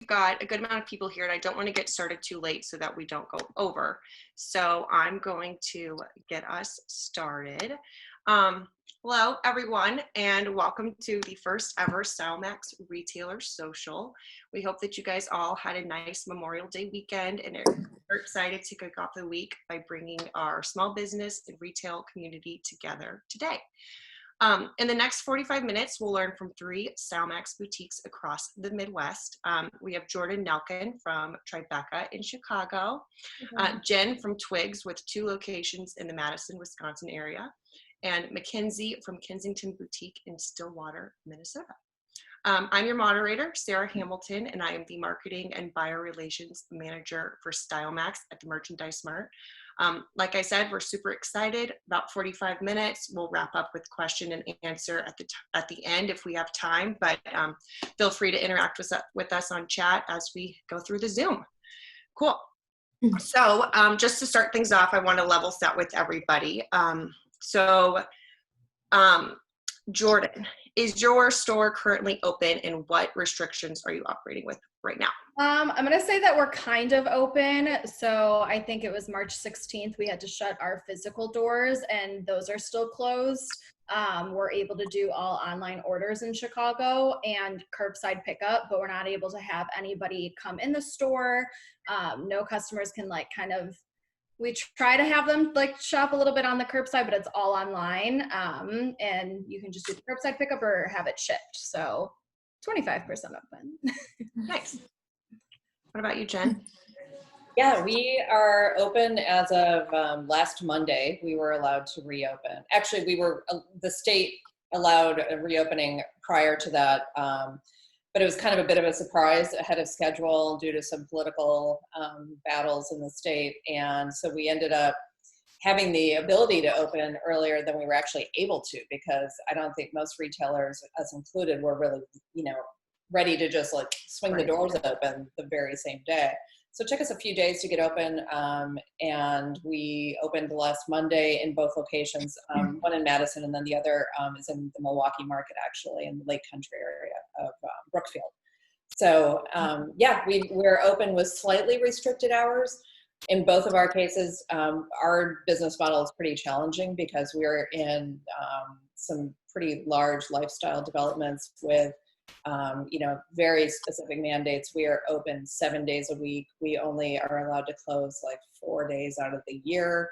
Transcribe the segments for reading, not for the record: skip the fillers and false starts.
got a good amount of people here, and I don't want to get started too late so that we don't go over. So I'm going to get us started. Hello, everyone, and welcome to the first ever STYLEMAX Retailer Social. We hope that you guys all had a nice Memorial Day weekend and are excited to kick off the week by bringing our small business and retail community together today. In the next 45 minutes, we'll learn from 3 STYLEMAX boutiques across the Midwest. We have Jordan Nelkin from Tribeca in Chicago, Jen from Twigs with 2 locations in the Madison, Wisconsin area, and Mackenzie from Kensington Boutique in Stillwater, Minnesota. I'm your moderator, Sarah Hamilton, and I am the Marketing and Buyer Relations Manager for STYLEMAX at the Merchandise Mart. Like I said, we're super excited. About 45 minutes. We'll wrap up with question and answer at the end if we have time, but feel free to interact with us on chat as we go through the Zoom. Cool. So just to start things off, I want to level set with everybody. Jordan, is your store currently open, and what restrictions are you operating with right now? I'm going to say that we're kind of open. So I think it was March 16th, we had to shut our physical doors, and those are still closed. We're able to do all online orders in Chicago and curbside pickup, but we're not able to have anybody come in the store. No customers can we try to have them shop a little bit on the curbside, but it's all online. And you can just do the curbside pickup or have it shipped. So 25% open. Nice. What about you, Jen? Yeah, we are open as of last Monday. We were allowed to reopen. Actually, the state allowed a reopening prior to that, but it was kind of a bit of a surprise ahead of schedule due to some political battles in the state. And so we ended up having the ability to open earlier than we were actually able to, because I don't think most retailers, us included, were really, ready to just swing the doors open the very same day. So it took us a few days to get open, and we opened last Monday in both locations, one in Madison, and then the other is in the Milwaukee market, actually, in the Lake Country area of Brookfield. So yeah, we're open with slightly restricted hours. In both of our cases, our business model is pretty challenging because we're in some pretty large lifestyle developments with very specific mandates. We are open 7 days a week. We only are allowed to close 4 days out of the year.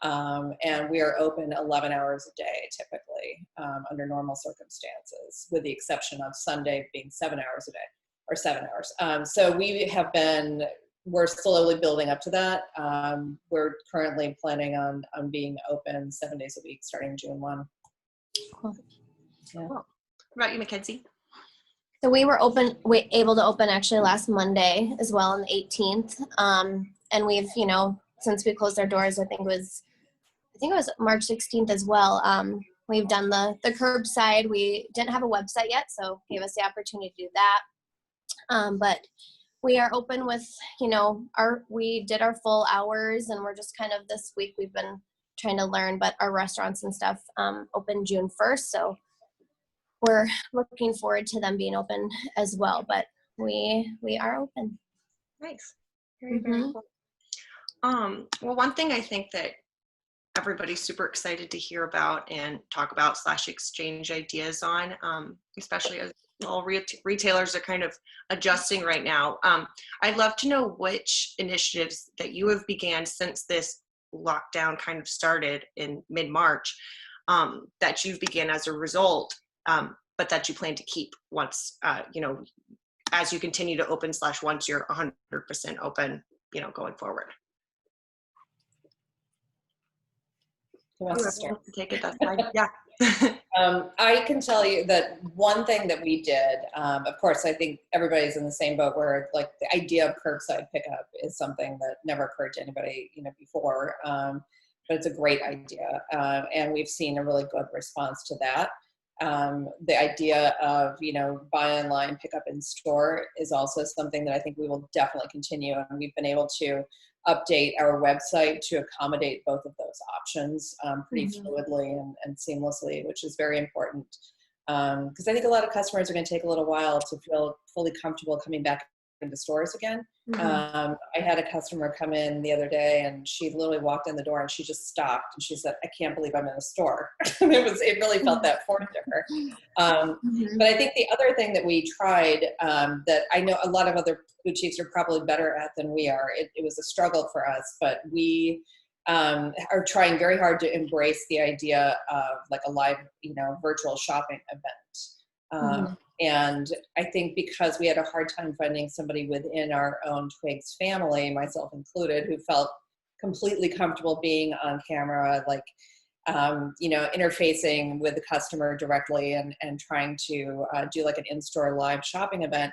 And we are open 11 hours a day, typically, under normal circumstances, with the exception of Sunday being 7 hours a day, or 7 hours. So we're slowly building up to that. We're currently planning on being open 7 days a week, starting June 1. Cool. Yeah. Cool. What about you, Mackenzie? So we were able to open actually last Monday as well, on the 18th. And we've, since we closed our doors, I think it was March 16th as well. We've done the curbside. We didn't have a website yet, so gave us the opportunity to do that. But we are open with, we did our full hours, and we're just kind of this week we've been trying to learn, but our restaurants and stuff open June 1st. So we're looking forward to them being open as well, but we are open. Nice. Very, very cool. Well, one thing I think that everybody's super excited to hear about and talk about / exchange ideas on, especially as all retailers are kind of adjusting right now. I'd love to know which initiatives that you have began since this lockdown kind of started in mid-March, that you've began as a result, but that you plan to keep once, as you continue to open / once you're 100% open, going forward. Who wants to start? Take it, that's fine. Yeah. I can tell you that one thing that we did, of course, I think everybody's in the same boat where the idea of curbside pickup is something that never occurred to anybody, before, but it's a great idea. And we've seen a really good response to that. The idea of, buy online, pick up in store is also something that I think we will definitely continue. And we've been able to update our website to accommodate both of those options pretty fluidly and seamlessly, which is very important. Because I think a lot of customers are going to take a little while to feel fully comfortable coming back to stores again. Mhm. I had a customer come in the other day, and she literally walked in the door and she just stopped and she said, "I can't believe I'm in a store." It really felt that foreign to her. Mhm. But I think the other thing that we tried, that I know a lot of other boutiques are probably better at than we are. It was a struggle for us, but we are trying very hard to embrace the idea of like a live, virtual shopping event. Mhm. And I think because we had a hard time finding somebody within our own Twigs family, myself included, who felt completely comfortable being on camera, like, interfacing with the customer directly and trying to do like an in-store live shopping event.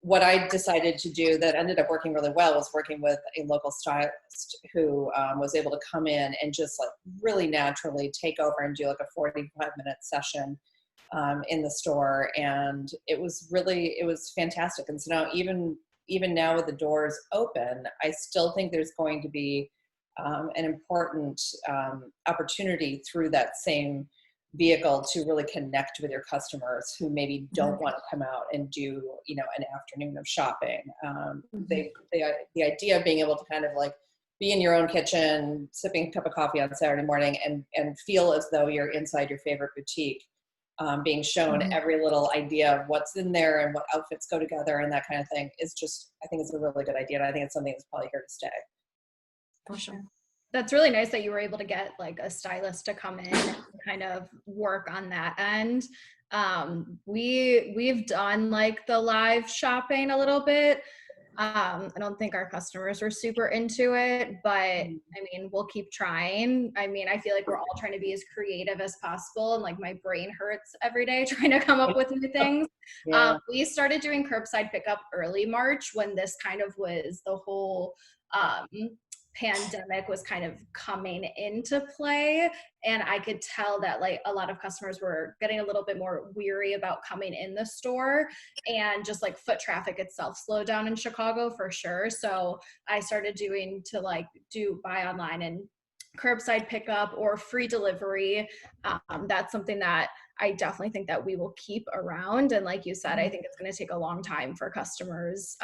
What I decided to do that ended up working really well was working with a local stylist who was able to come in and just like really naturally take over and do like a 45-minute session in the store. And it was fantastic. And so now even now with the doors open, I still think there's going to be an important opportunity through that same vehicle to really connect with your customers who maybe don't want to come out and do, an afternoon of shopping. The idea of being able to kind of like be in your own kitchen, sipping a cup of coffee on Saturday morning and feel as though you're inside your favorite boutique, being shown every little idea of what's in there and what outfits go together and that kind of thing is just, I think it's a really good idea. And I think it's something that's probably here to stay. For sure. That's really nice that you were able to get like a stylist to come in and kind of work on that end. We've done like the live shopping a little bit. I don't think our customers were super into it, but I mean, we'll keep trying. I mean, I feel like we're all trying to be as creative as possible, and like my brain hurts every day trying to come up with new things. Yeah. We started doing curbside pickup early March when this kind of was the whole pandemic was kind of coming into play, and I could tell that like a lot of customers were getting a little bit more weary about coming in the store, and just like foot traffic itself slowed down in Chicago for sure. So I started do buy online and curbside pickup or free delivery. That's something that I definitely think that we will keep around. And like you said, I think it's going to take a long time for customers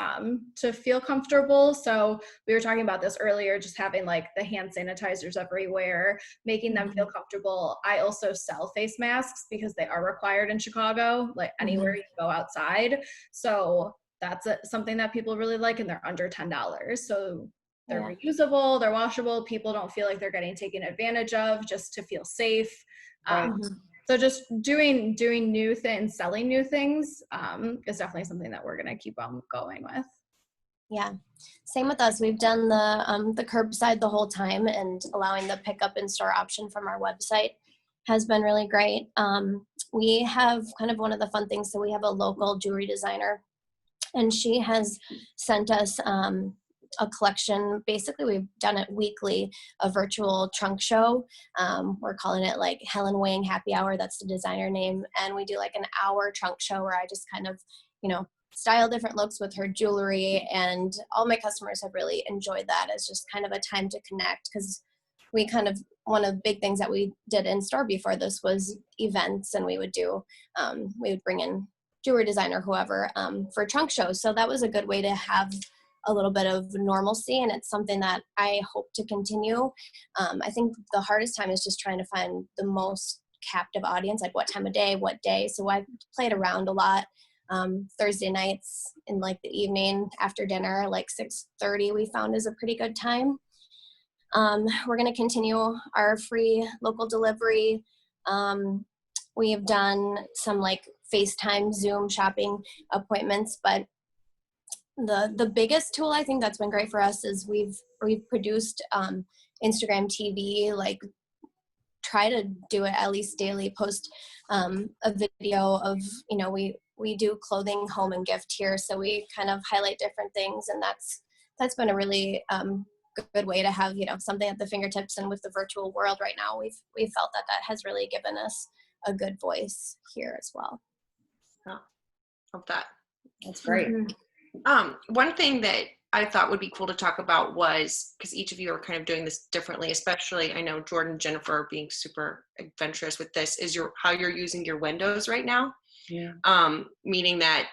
to feel comfortable. So we were talking about this earlier, just having like the hand sanitizers everywhere, making them feel comfortable. I also sell face masks because they are required in Chicago, like anywhere you go outside. So that's something that people really like, and they're under $10. So they're reusable, they're washable. People don't feel like they're getting taken advantage of, just to feel safe. Right. So just doing new things, selling new things is definitely something that we're going to keep on going with. Yeah, same with us. We've done the curbside the whole time, and allowing the pickup in store option from our website has been really great. We have kind of one of the fun things. So we have a local jewelry designer, and she has sent us a collection. Basically, we've done it weekly, a virtual trunk show. We're calling it like Helen Wang Happy Hour. That's the designer name. And we do like an hour trunk show where I just kind of, style different looks with her jewelry. And all my customers have really enjoyed that as just kind of a time to connect, because we kind of, one of the big things that we did in store before this was events, and we would bring in jewelry designer, whoever, for trunk shows. So that was a good way to have a little bit of normalcy, and it's something that I hope to continue. I think the hardest time is just trying to find the most captive audience, like what time of day, what day. So I played around a lot. Thursday nights in like the evening after dinner, like 6:30, we found is a pretty good time. We're going to continue our free local delivery. We have done some like FaceTime, Zoom shopping appointments, but the biggest tool I think that's been great for us is we've produced Instagram TV, like try to do it at least daily, post a video of, we do clothing, home, and gift here. So we kind of highlight different things, and that's been a really good way to have, something at the fingertips. And with the virtual world right now, we've felt that has really given us a good voice here as well. Oh, love that. That's great. One thing that I thought would be cool to talk about was, because each of you are kind of doing this differently, especially I know Jordan and Jennifer being super adventurous with this, is how you're using your windows right now. Yeah. Meaning that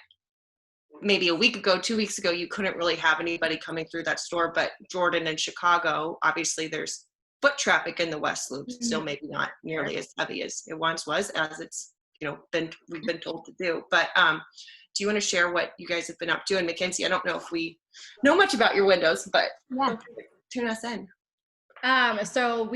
maybe a week ago, 2 weeks ago, you couldn't really have anybody coming through that store. But Jordan and Chicago, obviously there's foot traffic in the West Loop, still maybe not nearly as heavy as it once was, as it's, we've been told to do. But do you want to share what you guys have been up to? And Mackenzie, I don't know if we know much about your windows, but tune us in. So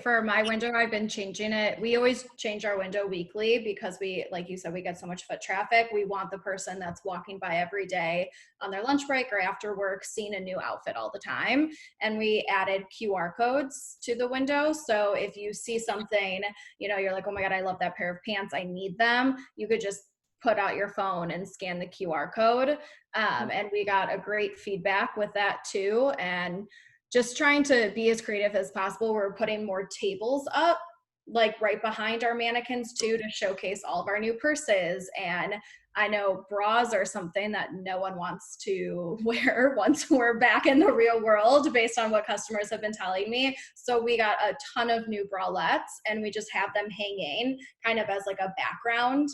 for my window, I've been changing it. We always change our window weekly because like you said, we get so much foot traffic. We want the person that's walking by every day on their lunch break or after work seeing a new outfit all the time. And we added QR codes to the window. So if you see something, you're like, oh my God, I love that pair of pants, I need them. You could just put out your phone and scan the QR code. And we got a great feedback with that too. And just trying to be as creative as possible. We're putting more tables up, like right behind our mannequins too, to showcase all of our new purses. And I know bras are something that no one wants to wear once we're back in the real world, based on what customers have been telling me. So we got a ton of new bralettes, and we just have them hanging kind of as like a background.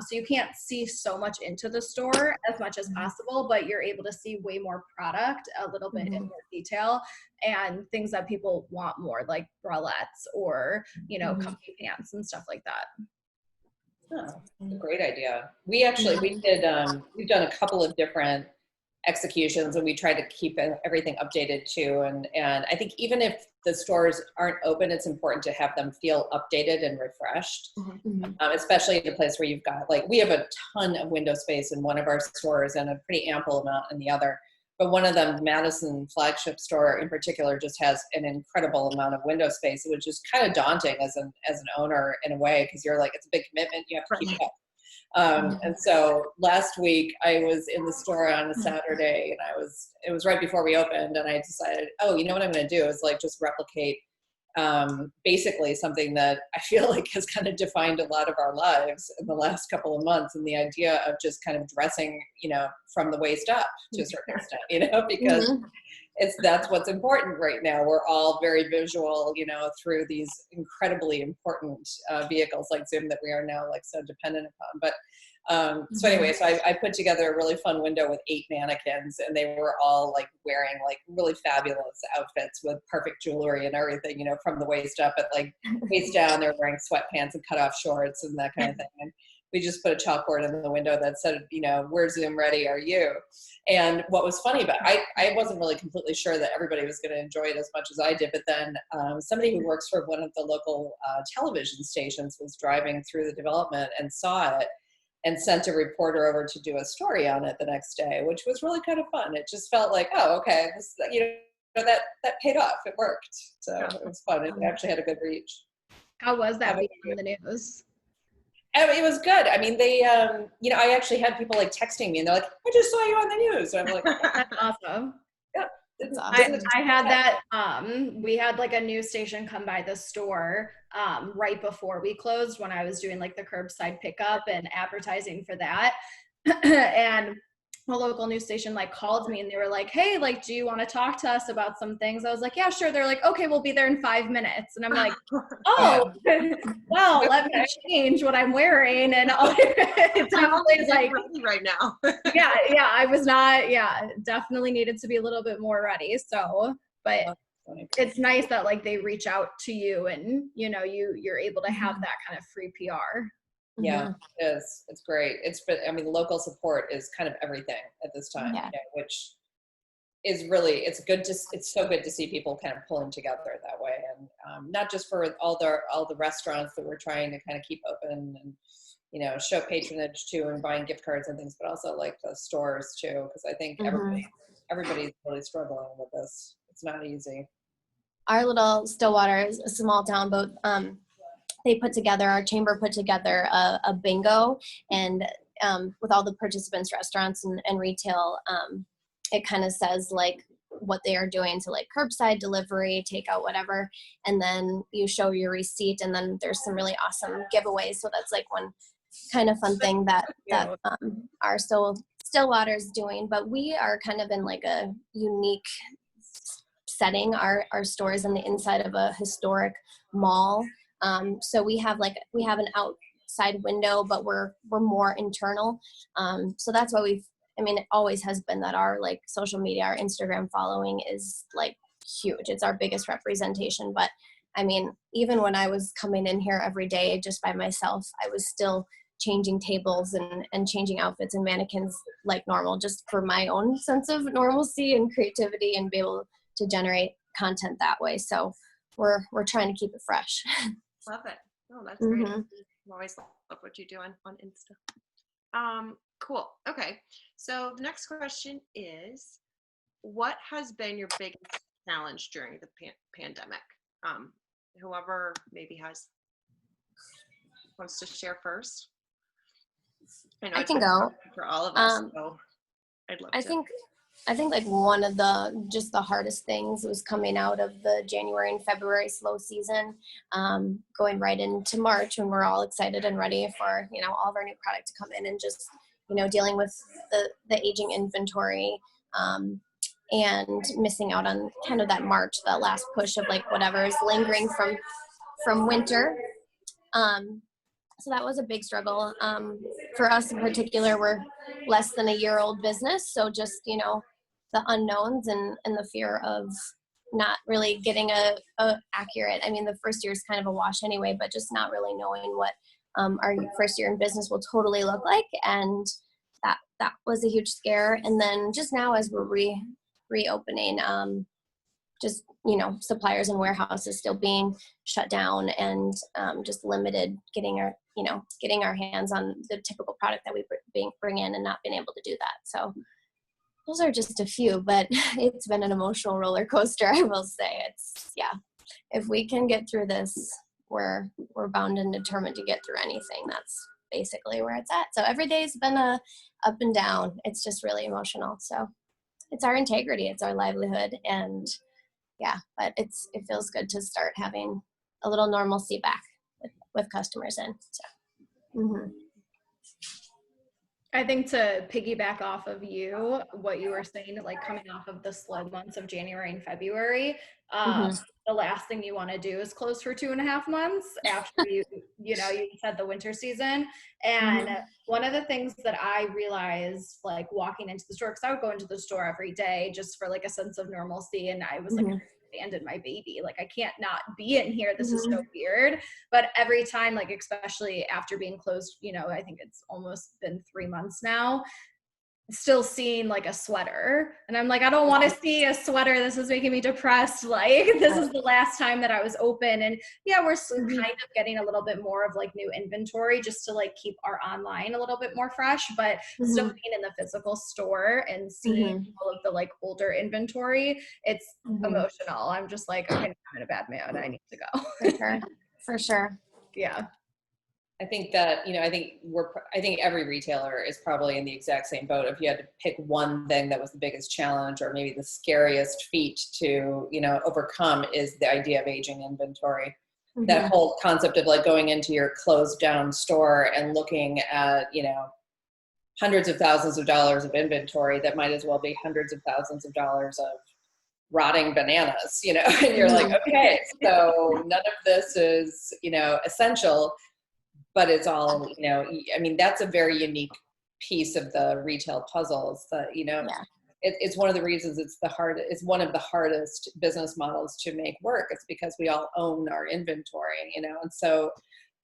So you can't see so much into the store as much as possible, but you're able to see way more product, a little bit in more detail, and things that people want more, like bralettes or, comfy pants and stuff like that. Oh, that's a great idea. We did, we've done a couple of different executions, and we try to keep everything updated too. And I think even if the stores aren't open, it's important to have them feel updated and refreshed, especially in a place where you've got, we have a ton of window space in one of our stores and a pretty ample amount in the other. But one of them, Madison flagship store in particular, just has an incredible amount of window space, which is kind of daunting as an owner in a way, because you're like, it's a big commitment, you have to keep it up. And so last week I was in the store on a Saturday, and it was right before we opened, and I decided, what I'm going to do is just replicate basically something that I feel like has kind of defined a lot of our lives in the last couple of months, and the idea of just kind of dressing, from the waist up to a certain extent, because that's what's important right now. We're all very visual, through these incredibly important vehicles like Zoom that we are now so dependent upon. But so anyway, so I put together a really fun window with 8 mannequins, and they were all wearing really fabulous outfits with perfect jewelry and everything, from the waist up, but waist down, they're wearing sweatpants and cut off shorts and that kind of thing. And we just put a chalkboard in the window that said, we're Zoom ready, are you? And what was funny, but I wasn't really completely sure that everybody was going to enjoy it as much as I did. But then somebody who works for one of the local television stations was driving through the development and saw it, and sent a reporter over to do a story on it the next day, which was really kind of fun. It just felt like, oh, okay, this, that paid off. It worked. So it was fun. It actually had a good reach. How was that being on the news? It was good. I mean, they, I actually had people texting me, and they're like, I just saw you on the news. And I'm like, that's awesome. Yeah. I had that, we had a news station come by the store right before we closed, when I was doing the curbside pickup and advertising for that. And a local news station called me, and they were like, hey, do you want to talk to us about some things? I was like, yeah, sure. They're like, okay, we'll be there in 5 minutes. And I'm like, oh, well, let me change what I'm wearing. And it's definitely right now. yeah, I was not, definitely needed to be a little bit more ready. So, but it's nice that they reach out to you, and, you're able to have that kind of free PR. Yeah, it is. It's great. Local support is kind of everything at this time, which is really, it's so good to see people kind of pulling together that way. And not just for all the restaurants that we're trying to kind of keep open and, show patronage to, and buying gift cards and things, but also the stores too. Cause I think everybody's really struggling with this. It's not easy. Our little Stillwater is a small town, but, our chamber put together a bingo, and with all the participants, restaurants and retail, it kind of says what they are doing to curbside delivery, takeout, whatever. And then you show your receipt, and then there's some really awesome giveaways. So that's one kind of fun thing that our Stillwater is doing. But we are kind of in a unique setting. Our store is in the inside of a historic mall. So we have an outside window, but we're more internal. So that's why we've I mean, it always has been that our like social media, our Instagram following is like huge. It's our biggest representation. But I mean, even when I was coming in here every day just by myself, I was still changing tables and changing outfits and mannequins like normal, just for my own sense of normalcy and creativity and be able to generate content that way. So we're trying to keep it fresh. Love it. Oh, that's great. I always love what you do on Insta. Cool. Okay. So the next question is, what has been your biggest challenge during the pandemic? Whoever maybe wants to share first. I know I it's can been go. hard for all of us, so I'd love to. I think like one of the hardest things was coming out of the January and February slow season, going right into March when we're all excited and ready for, you know, all of our new product to come in, and just, you know, dealing with the aging inventory, and missing out on kind of that March, that last push of like whatever is lingering from winter. So that was a big struggle. For us in particular, we're less than a year old business. So just, you know, the unknowns and the fear of not really getting a accurate, I mean, the first year is kind of a wash anyway, but just not really knowing what our first year in business will totally look like. And that was a huge scare. And then just now as we're reopening, just, you know, suppliers and warehouses still being shut down, and just limited getting our hands on the typical product that we bring in, and not being able to do that. So those are just a few, but it's been an emotional roller coaster, I will say. If we can get through this, we're bound and determined to get through anything. That's basically where it's at. So every day's been a up and down. It's just really emotional. So it's our integrity, it's our livelihood, and yeah, but it feels good to start having a little normalcy back with customers in. So, I think to piggyback off of what you were saying, like coming off of the slow months of January and February, the last thing you want to do is close for 2.5 months after you said the winter season. And one of the things that I realized, like walking into the store, because I would go into the store every day just for like a sense of normalcy, and I was like, abandoned my baby. Like, I can't not be in here. This is so weird. But every time, like, especially after being closed, you know, I think it's almost been 3 months now, still seeing like a sweater, and I'm like, I don't want to see a sweater. This is making me depressed. Like, this is the last time that I was open. And yeah, we're kind of getting a little bit more of like new inventory just to like keep our online a little bit more fresh, but still being in the physical store and seeing all of the like older inventory, it's emotional. I'm just like, okay, I'm in a bad mood. I need to go. For sure. Yeah. I think that, you know, I think every retailer is probably in the exact same boat. If you had to pick one thing that was the biggest challenge, or maybe the scariest feat to, you know, overcome, is the idea of aging inventory. That whole concept of like going into your closed down store and looking at, you know, hundreds of thousands of dollars of inventory that might as well be hundreds of thousands of dollars of rotting bananas, you know, and you're like, okay, so none of this is, you know, essential. But it's all, you know, I mean, that's a very unique piece of the retail puzzles that, you know, it's one of the reasons it's one of the hardest business models to make work. It's because we all own our inventory, you know, and so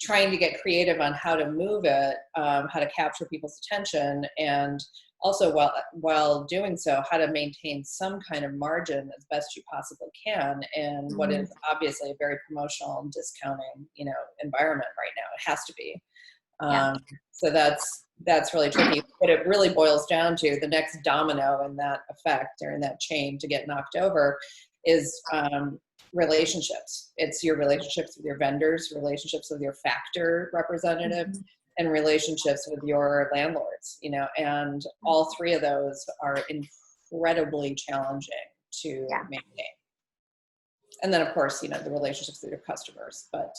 trying to get creative on how to move it, how to capture people's attention, and also while doing so, how to maintain some kind of margin as best you possibly can in what is obviously a very promotional and discounting, you know, environment right now. It has to be. So that's really tricky. But it really boils down to the next domino in that effect, or in that chain to get knocked over, is relationships. It's your relationships with your vendors, relationships with your factor representatives, and relationships with your landlords, you know, and all three of those are incredibly challenging to maintain. And then of course, you know, the relationships with your customers, but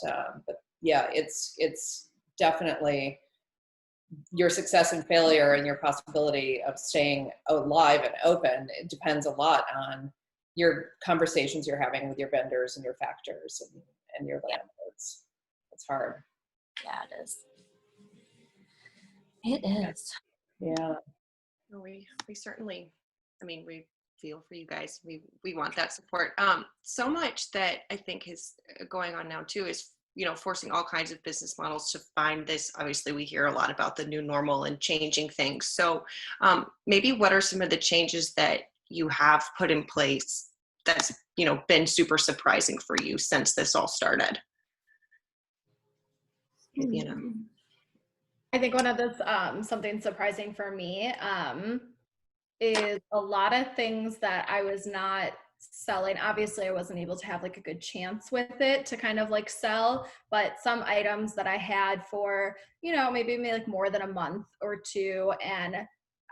yeah, it's definitely your success and failure and your possibility of staying alive and open. It depends a lot on your conversations you're having with your vendors and your factors and your landlords. It's hard. Yeah, it is. It is. Yeah. No, we certainly, I mean, we feel for you guys. We want that support. So much that I think is going on now too is, forcing all kinds of business models to find this. Obviously, we hear a lot about the new normal and changing things. So maybe what are some of the changes that you have put in place that's, been super surprising for you since this all started? Maybe in a I think one of the something surprising for me is a lot of things that I was not selling. Obviously, I wasn't able to have like a good chance with it to kind of like sell, but some items that I had for, maybe like more than a month or two, and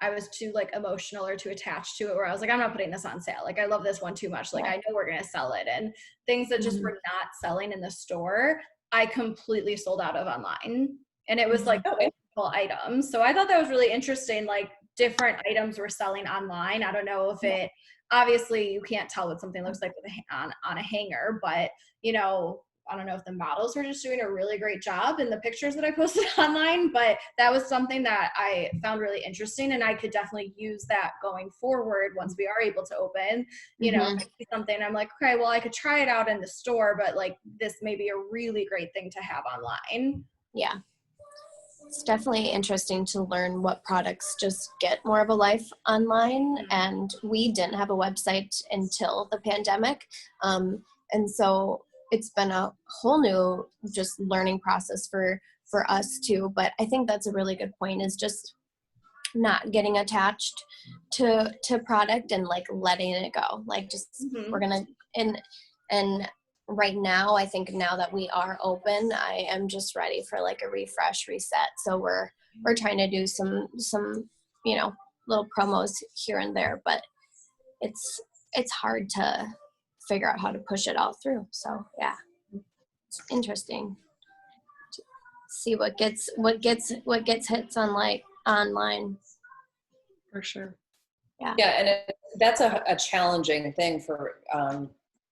I was too like emotional or too attached to it, where I was like, I'm not putting this on sale. Like, I love this one too much. Like, I know we're going to sell it. And things that just were not selling in the store, I completely sold out of online. And it was like multiple items. So I thought that was really interesting. Like, different items were selling online. I don't know if it, obviously you can't tell what something looks like with on a hanger, but I don't know if the models were just doing a really great job in the pictures that I posted online, but that was something that I found really interesting, and I could definitely use that going forward once we are able to open. If I see something, I'm like, okay, well, I could try it out in the store, but like this may be a really great thing to have online. Yeah. It's definitely interesting to learn what products just get more of a life online. And we didn't have a website until the pandemic. And so it's been a whole new just learning process for us too. But I think that's a really good point, is just not getting attached to product and like letting it go. Like just we're gonna and right now, I think now that we are open, I am just ready for like a refresh, reset. So we're trying to do some little promos here and there, but it's hard to figure out how to push it all through. So yeah, it's interesting to see what gets hits on like online. for sure. Yeah, and that's a challenging thing for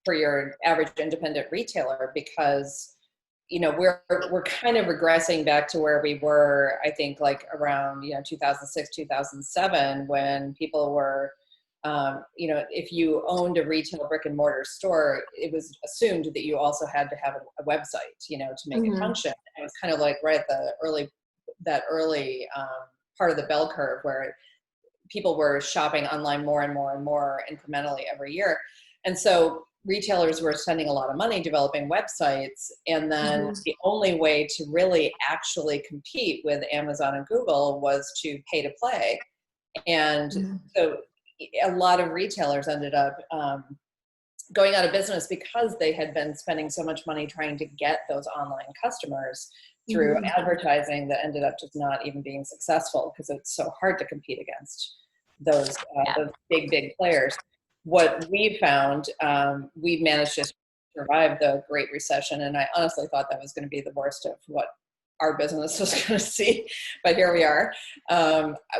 your average independent retailer, because we're kind of regressing back to where we were, I think, like around 2006 2007, when people were if you owned a retail brick and mortar store, it was assumed that you also had to have a website to make it function. And it was kind of like right at the early part of the bell curve, where people were shopping online more and more and more incrementally every year. And so retailers were spending a lot of money developing websites. And then the only way to really actually compete with Amazon and Google was to pay to play. And so a lot of retailers ended up going out of business because they had been spending so much money trying to get those online customers through advertising that ended up just not even being successful, because it's so hard to compete against those big players. What we found, we managed to survive the Great Recession, and I honestly thought that was going to be the worst of what our business was going to see, but here we are.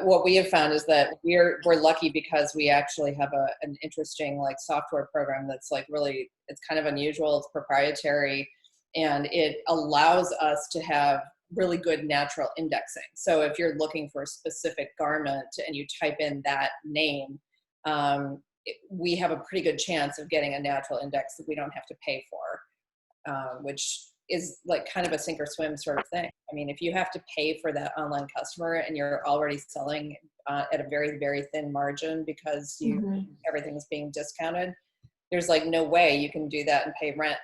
What we have found is that we're lucky because we actually have an interesting like software program that's like really, it's kind of unusual, it's proprietary, and it allows us to have really good natural indexing. So if you're looking for a specific garment and you type in that name, we have a pretty good chance of getting a natural index that we don't have to pay for, which is like kind of a sink or swim sort of thing. I mean, if you have to pay for that online customer and you're already selling at a very, very thin margin because everything's being discounted, there's like no way you can do that and pay rent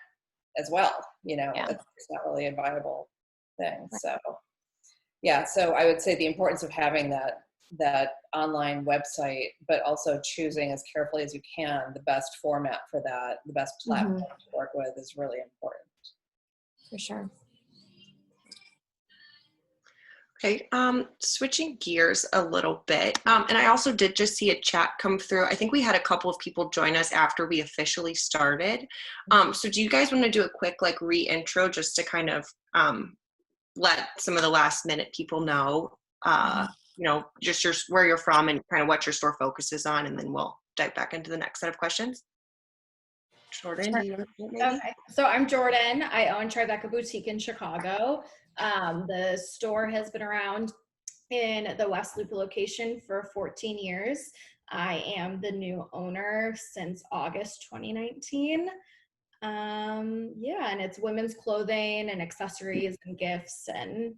as well. It's not really a viable thing. So yeah, so I would say the importance of having that online website, but also choosing as carefully as you can the best format for that, the best platform to work with, is really important. For sure. Okay, switching gears a little bit. And I also did just see a chat come through. I think we had a couple of people join us after we officially started. So do you guys want to do a quick like re-intro just to kind of let some of the last minute people know, just where you're from and kind of what your store focuses on, and then we'll dive back into the next set of questions. Jordan, do you want to maybe? Okay, so I'm Jordan. I own Tribeca Boutique in Chicago. The store has been around in the West Loop location for 14 years. I am the new owner since August 2019. Yeah, and it's women's clothing and accessories and gifts and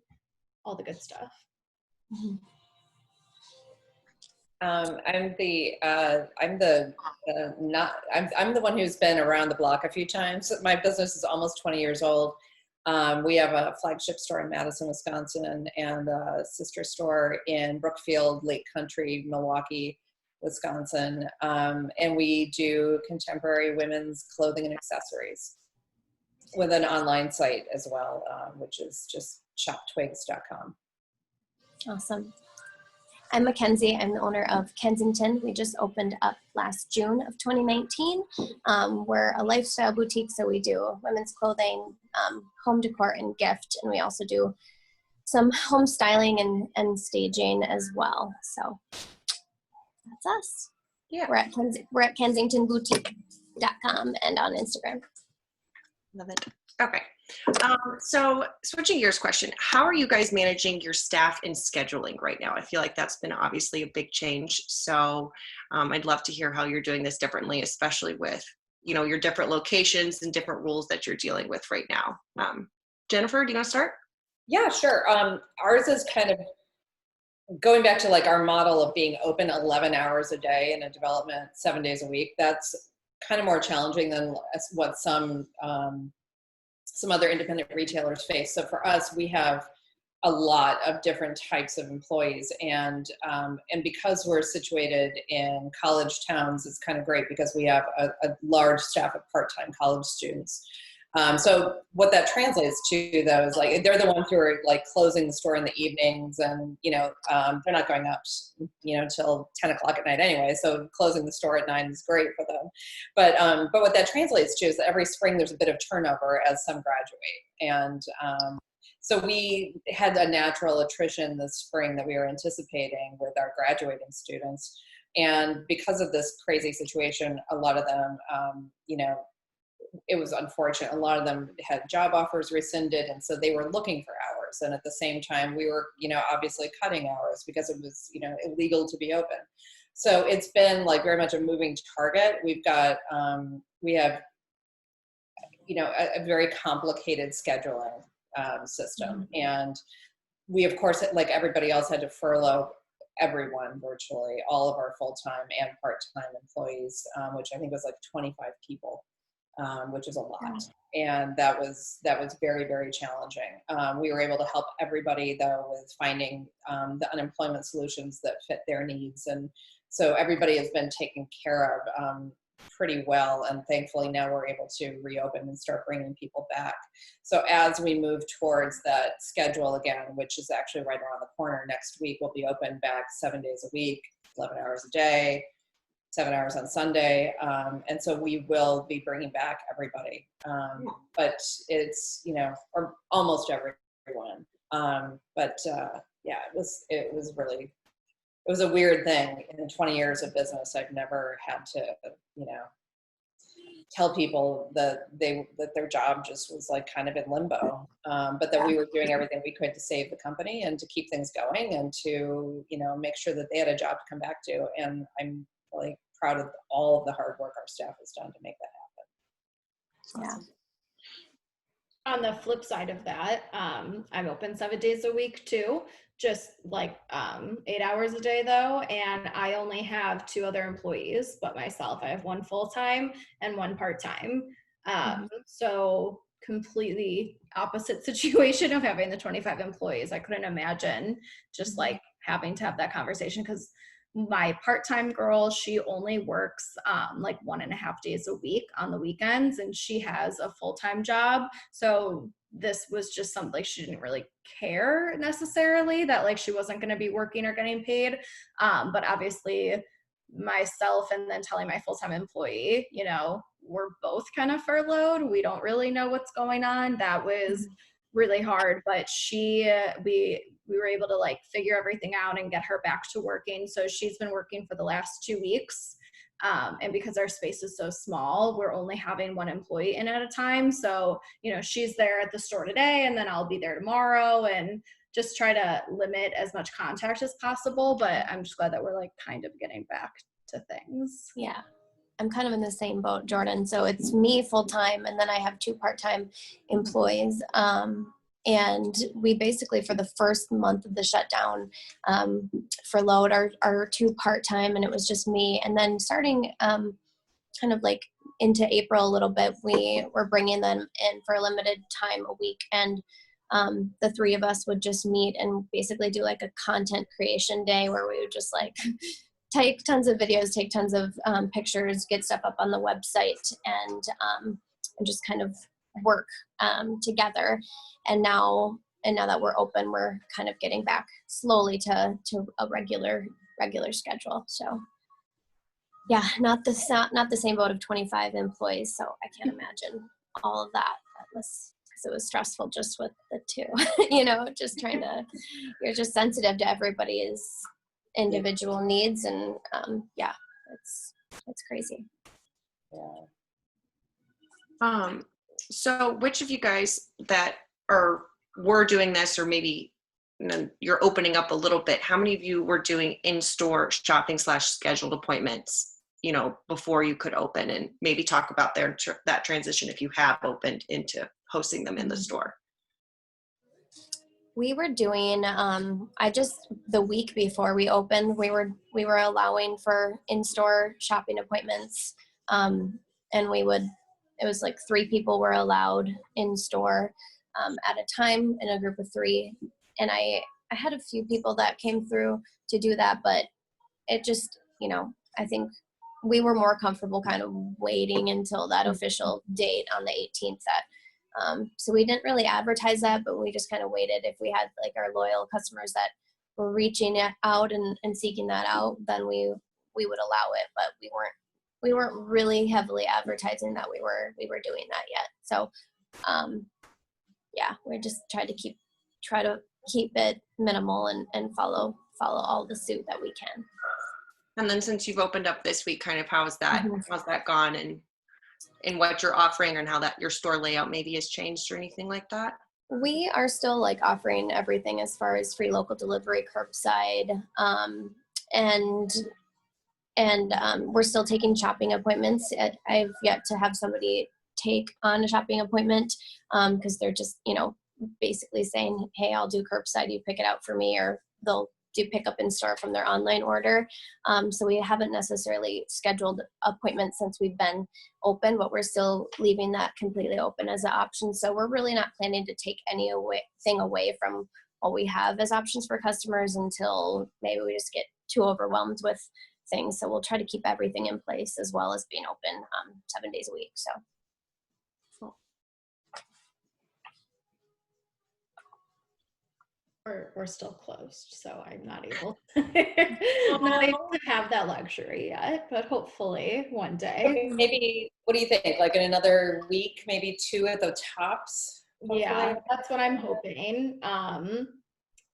all the good stuff. I'm the one who's been around the block a few times. My business is almost 20 years old. We have a flagship store in Madison, Wisconsin, and a sister store in Brookfield, Lake Country, Milwaukee, Wisconsin. And we do contemporary women's clothing and accessories with an online site as well, which is just shoptwigs.com. Awesome. I'm Mackenzie. I'm the owner of Kensington. We just opened up last June of 2019. We're a lifestyle boutique, so we do women's clothing, home decor, and gift, and we also do some home styling and staging as well. So that's us. Yeah. We're at KensingtonBoutique.com and on Instagram. Love it. Okay. So switching gears question, how are you guys managing your staff and scheduling right now? I feel like that's been obviously a big change. So I'd love to hear how you're doing this differently, especially with, you know, your different locations and different rules that you're dealing with right now. Jennifer, do you want to start? Yeah, sure. Ours is kind of going back to like our model of being open 11 hours a day in a development 7 days a week. That's kind of more challenging than what some other independent retailers face. So for us, we have a lot of different types of employees, and because we're situated in college towns, it's kind of great because we have a large staff of part-time college students. So what that translates to, though, is like they're the ones who are like closing the store in the evenings, and they're not going up, till 10 o'clock at night anyway. So closing the store at 9 is great for them. But what that translates to is that every spring there's a bit of turnover as some graduate, and so we had a natural attrition this spring that we were anticipating with our graduating students, and because of this crazy situation, a lot of them, it was unfortunate. A lot of them had job offers rescinded, and so they were looking for hours. And at the same time, we were, obviously cutting hours because it was, illegal to be open. So it's been like very much a moving target. We've got, we have, a very complicated scheduling system. And we, of course, like everybody else, had to furlough everyone virtually, all of our full-time and part-time employees, which I think was like 25 people. Which is a lot. And that was very, very challenging. We were able to help everybody, though, with finding the unemployment solutions that fit their needs. And so everybody has been taken care of pretty well. And thankfully now we're able to reopen and start bringing people back. So as we move towards that schedule again, which is actually right around the corner, next week we'll be open back 7 days a week, 11 hours a day, 7 hours on Sunday. And so we will be bringing back everybody. But it's, or almost everyone. Yeah, it was a weird thing. In 20 years of business, I've never had to, tell people that their job just was like kind of in limbo, but that we were doing everything we could to save the company and to keep things going and to, make sure that they had a job to come back to. And I'm really proud of all of the hard work our staff has done to make that happen. Yeah. On the flip side of that, I'm open 7 days a week too, just like 8 hours a day though. And I only have 2 other employees but myself. I have 1 full-time and 1 part-time. So completely opposite situation of having the 25 employees. I couldn't imagine just like having to have that conversation, because my part-time girl, she only works like 1.5 days a week on the weekends, and she has a full-time job. So this was just something like she didn't really care necessarily that like she wasn't going to be working or getting paid. But obviously myself and then telling my full-time employee, we're both kind of furloughed. We don't really know what's going on. That was really hard, but we were able to like figure everything out and get her back to working. So she's been working for the last 2 weeks. And because our space is so small, we're only having 1 employee in at a time. So, she's there at the store today, and then I'll be there tomorrow. And just try to limit as much contact as possible. But I'm just glad that we're like kind of getting back to things. Yeah. I'm kind of in the same boat, Jordan. So it's me full-time, and then I have 2 part-time employees. And we basically, for the first month of the shutdown, furloughed our 2 part-time, and it was just me. And then starting kind of like into April a little bit, we were bringing them in for a limited time a week. And the 3 of us would just meet and basically do like a content creation day where we would just like take tons of videos, take tons of pictures, get stuff up on the website, and just kind of work together. And now that we're open, we're kind of getting back slowly to a regular schedule. So yeah, not the same boat of 25 employees. So I can't imagine all of that. That was, because it was stressful just with the 2, just trying to, you're just sensitive to everybody's individual needs, and yeah, it's crazy. Yeah. So which of you guys that were doing this, or maybe you're opening up a little bit, how many of you were doing in-store shopping / scheduled appointments, before you could open, and maybe talk about that transition if you have opened into hosting them in the store? We were doing, the week before we opened, we were allowing for in-store shopping appointments. And it was like 3 people were allowed in store at a time in a group of 3. And I had a few people that came through to do that, but it just, I think we were more comfortable kind of waiting until that official date on the 18th. So we didn't really advertise that, but we just kind of waited. If we had like our loyal customers that were reaching out and seeking that out, then we would allow it. But we weren't really heavily advertising that we were doing that yet. So yeah, we just try to keep it minimal and follow all the suit that we can. And then since you've opened up this week, kind of how's that gone, and what you're offering, and how that your store layout maybe has changed or anything like that? We are still like offering everything as far as free local delivery, curbside, and we're still taking shopping appointments. I've yet to have somebody take on a shopping appointment because they're just, basically saying, hey, I'll do curbside, you pick it out for me, or they'll do pick up in store from their online order. So we haven't necessarily scheduled appointments since we've been open, but we're still leaving that completely open as an option. So we're really not planning to take anything away from what we have as options for customers until maybe we just get too overwhelmed with things. So we'll try to keep everything in place as well as being open 7 days a week. So. We're still closed, so I'm not able to have that luxury yet, but hopefully one day. Maybe, what do you think? Like in another week, maybe 2 at the tops? Hopefully? Yeah, that's what I'm hoping. And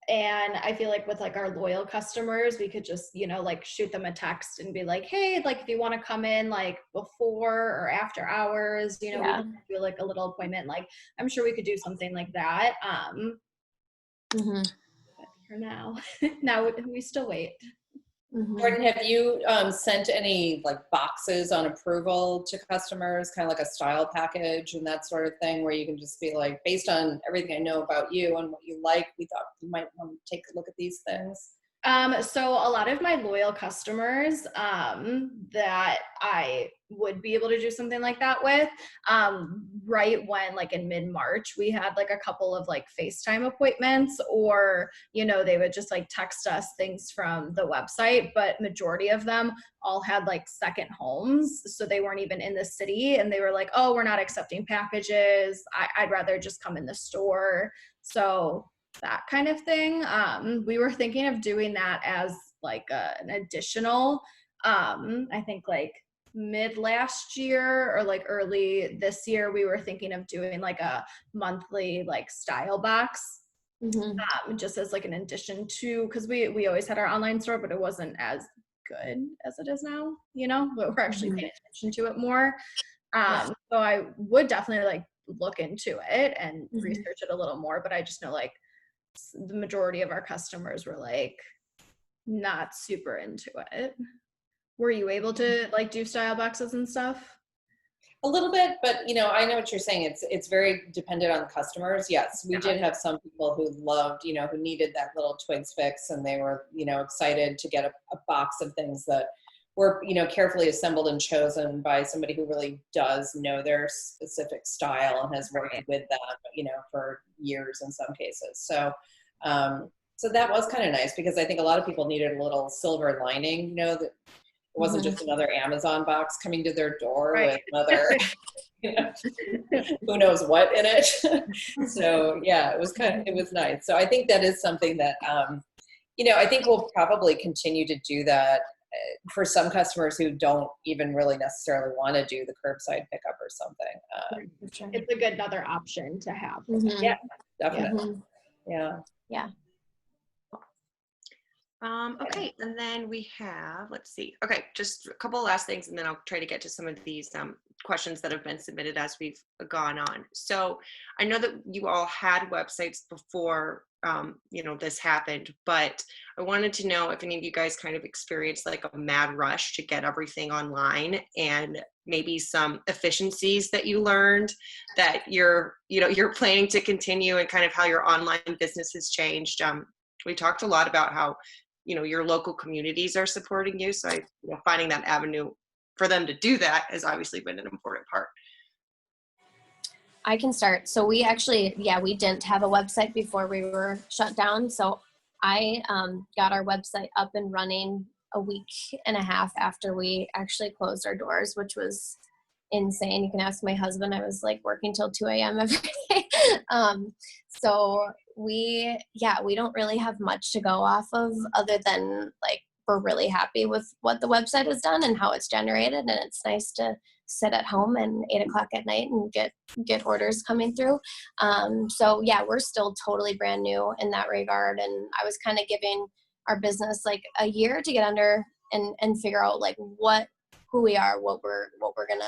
I feel like with like our loyal customers, we could just, like shoot them a text and be like, hey, like if you want to come in like before or after hours, we could do like a little appointment. Like I'm sure we could do something like that. But for now, we still wait. Jordan, have you sent any like boxes on approval to customers, kind of like a style package and that sort of thing, where you can just be like, based on everything I know about you and what you like, we thought you might want to take a look at these things? So a lot of my loyal customers that I would be able to do something like that with, right when like in mid-March, we had like a couple of like FaceTime appointments, or, they would just like text us things from the website, but majority of them all had like second homes. So they weren't even in the city, and they were like, oh, we're not accepting packages. I'd rather just come in the store. So that kind of thing. We were thinking of doing that as like an additional, I think like mid last year or like early this year, we were thinking of doing like a monthly like style box, just as like an addition to, because we always had our online store, but it wasn't as good as it is now, but we're actually paying attention to it more. So I would definitely like look into it and research it a little more, but I just know like the majority of our customers were like not super into it. Were you able to like do style boxes and stuff? A little bit, but I know what you're saying. It's very dependent on customers. Yes, we Yeah. did have some people who loved, who needed that little Twigs fix, and they were, excited to get a box of things that were, carefully assembled and chosen by somebody who really does know their specific style and has worked with them, for years in some cases. So, so that was kind of nice, because I think a lot of people needed a little silver lining, that it wasn't just another Amazon box coming to their door with another, who knows what in it. So yeah, it was nice. So I think that is something that, I think we'll probably continue to do that for some customers who don't even really necessarily want to do the curbside pickup or something. It's a good another option to have. Yeah, definitely. Yeah. Yeah. Okay, and then we have, let's see. Okay, just a couple last things, and then I'll try to get to some of these questions that have been submitted as we've gone on. So I know that you all had websites before, this happened, but I wanted to know if any of you guys kind of experienced like a mad rush to get everything online, and maybe some efficiencies that you learned that you're planning to continue, and kind of how your online business has changed. We talked a lot about how your local communities are supporting you. So finding that avenue for them to do that has obviously been an important part. I can start. So we actually, we didn't have a website before we were shut down. So I got our website up and running a week and a half after we actually closed our doors, which was insane. You can ask my husband. I was like working till 2 a.m. every day. So we don't really have much to go off of, other than like we're really happy with what the website has done and how it's generated, and it's nice to sit at home and 8 o'clock at night and get orders coming through. So we're still totally brand new in that regard, and I was kind of giving our business like a year to get under and figure out like who we are, what we're gonna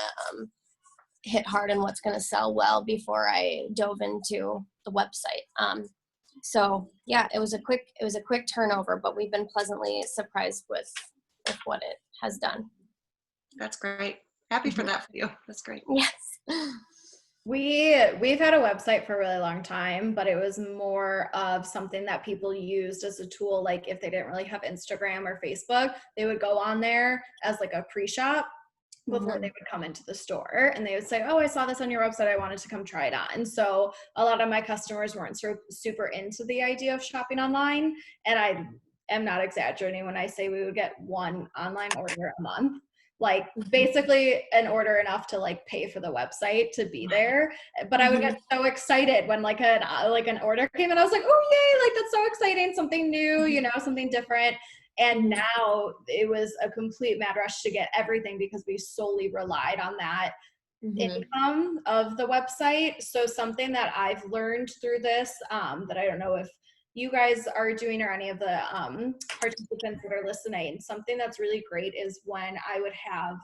hit hard, and what's gonna sell well before I dove into the website. So it was a quick turnover, but we've been pleasantly surprised with what it has done. That's great. Happy for that for you. That's great. Yes. We've had a website for a really long time, but it was more of something that people used as a tool. Like if they didn't really have Instagram or Facebook, they would go on there as like a pre-shop before they would come into the store, and they would say, oh, I saw this on your website, I wanted to come try it on. So a lot of my customers weren't super into the idea of shopping online, and I am not exaggerating when I say we would get one online order a month, like basically an order enough to like pay for the website to be there. But I would get so excited when like an order came, and I was like, oh yay, like that's so exciting, something new, something different. And now it was a complete mad rush to get everything, because we solely relied on that income of the website. So something that I've learned through this, that I don't know if you guys are doing or any of the participants that are listening, something that's really great is when I would have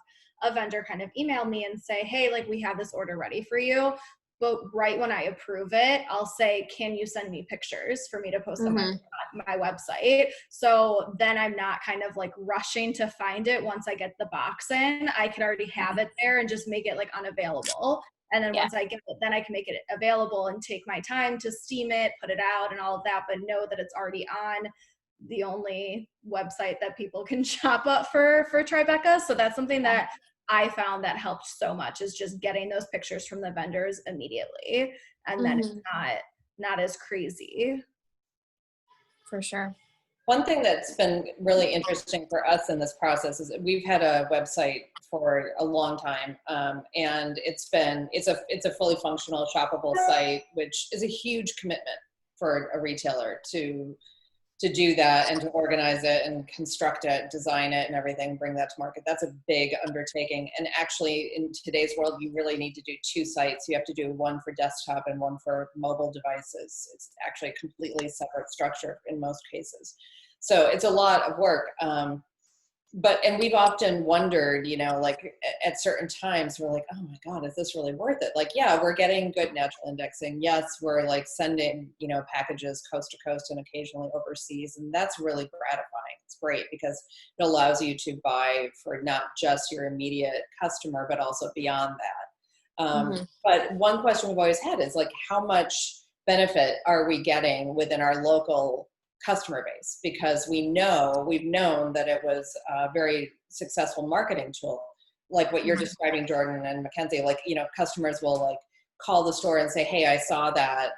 a vendor kind of email me and say, hey, like we have this order ready for you. But right when I approve it, I'll say, can you send me pictures for me to post on my website? So then I'm not kind of like rushing to find it once I get the box in. I could already have it there and just make it like unavailable. And then once I get it, then I can make it available and take my time to steam it, put it out and all of that, but know that it's already on the only website that people can shop up for Tribeca. So that's something that I found that helped so much, is just getting those pictures from the vendors immediately. And then it's not as crazy. For sure. One thing that's been really interesting for us in this process is we've had a website for a long time, and it's a fully functional, shoppable site, which is a huge commitment for a retailer to do that and to organize it and construct it, design it and everything, bring that to market. That's a big undertaking. And actually in today's world, you really need to do 2 sites. You have to do one for desktop and one for mobile devices. It's actually a completely separate structure in most cases. So it's a lot of work. and we've often wondered, like at certain times we're like, oh my God, is this really worth it? Like, yeah, we're getting good natural indexing. Yes, we're like sending, packages coast to coast and occasionally overseas. And that's really gratifying. It's great because it allows you to buy for not just your immediate customer, but also beyond that. But one question we've always had is like, how much benefit are we getting within our local customer base? Because we've known that it was a very successful marketing tool, like what you're describing, Jordan and Mackenzie. Like, customers will like call the store and say, hey, I saw that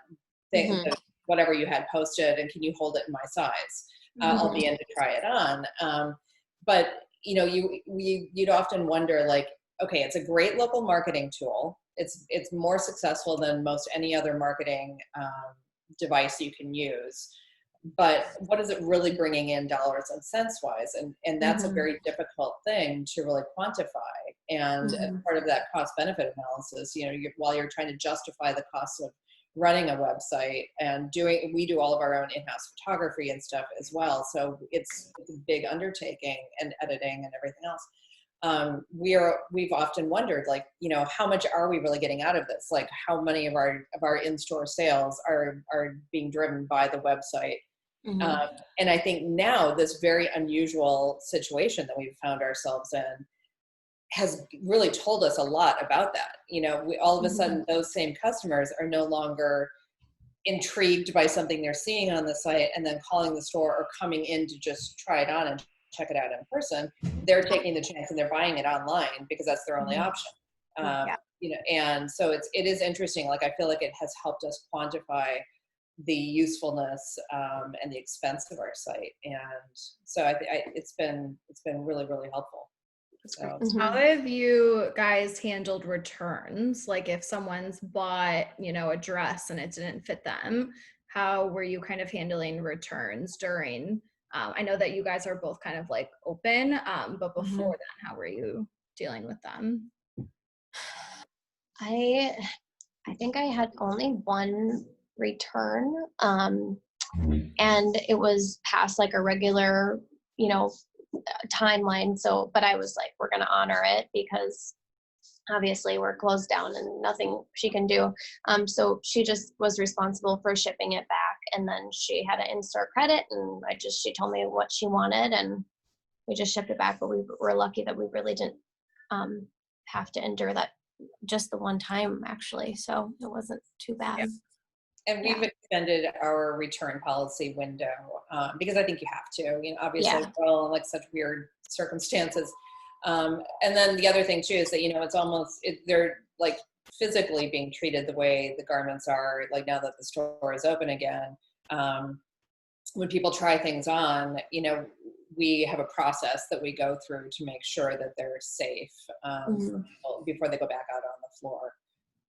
thing, whatever you had posted, and can you hold it in my size? I'll be in to try it on. But you'd often wonder, like, okay, it's a great local marketing tool. It's more successful than most any other marketing device you can use. But what is it really bringing in dollars and cents wise? And that's a very difficult thing to really quantify. And as part of that cost benefit analysis, while you're trying to justify the cost of running a website and we do all of our own in-house photography and stuff as well. So it's a big undertaking, and editing and everything else. We've often wondered, like, how much are we really getting out of this? Like, how many of our in-store sales are being driven by the website? And I think now this very unusual situation that we've found ourselves in has really told us a lot about that. We all of a sudden, those same customers are no longer intrigued by something they're seeing on the site and then calling the store or coming in to just try it on and check it out in person. They're taking the chance and they're buying it online because that's their only option. And so it is interesting. Like, I feel like it has helped us quantify the usefulness and the expense of our site, and so it's been really, really helpful. So. How have you guys handled returns? Like, if someone's bought, a dress and it didn't fit them, how were you kind of handling returns during? I know that you guys are both kind of like open, but before that, how were you dealing with them? I think I had only one return, and it was past like a regular, timeline. So, but I was like, we're going to honor it because obviously we're closed down and nothing she can do. So she just was responsible for shipping it back, and then she had an in-store credit, and she told me what she wanted, and we just shipped it back. But we were lucky that we really didn't have to endure that just the one time, actually. So it wasn't too bad. Yeah. And we've extended our return policy window because I think you have to. Obviously, we're all in like such weird circumstances. And then the other thing too is that it's almost they're like physically being treated the way the garments are, like, now that the store is open again. When people try things on, we have a process that we go through to make sure that they're safe before they go back out on the floor.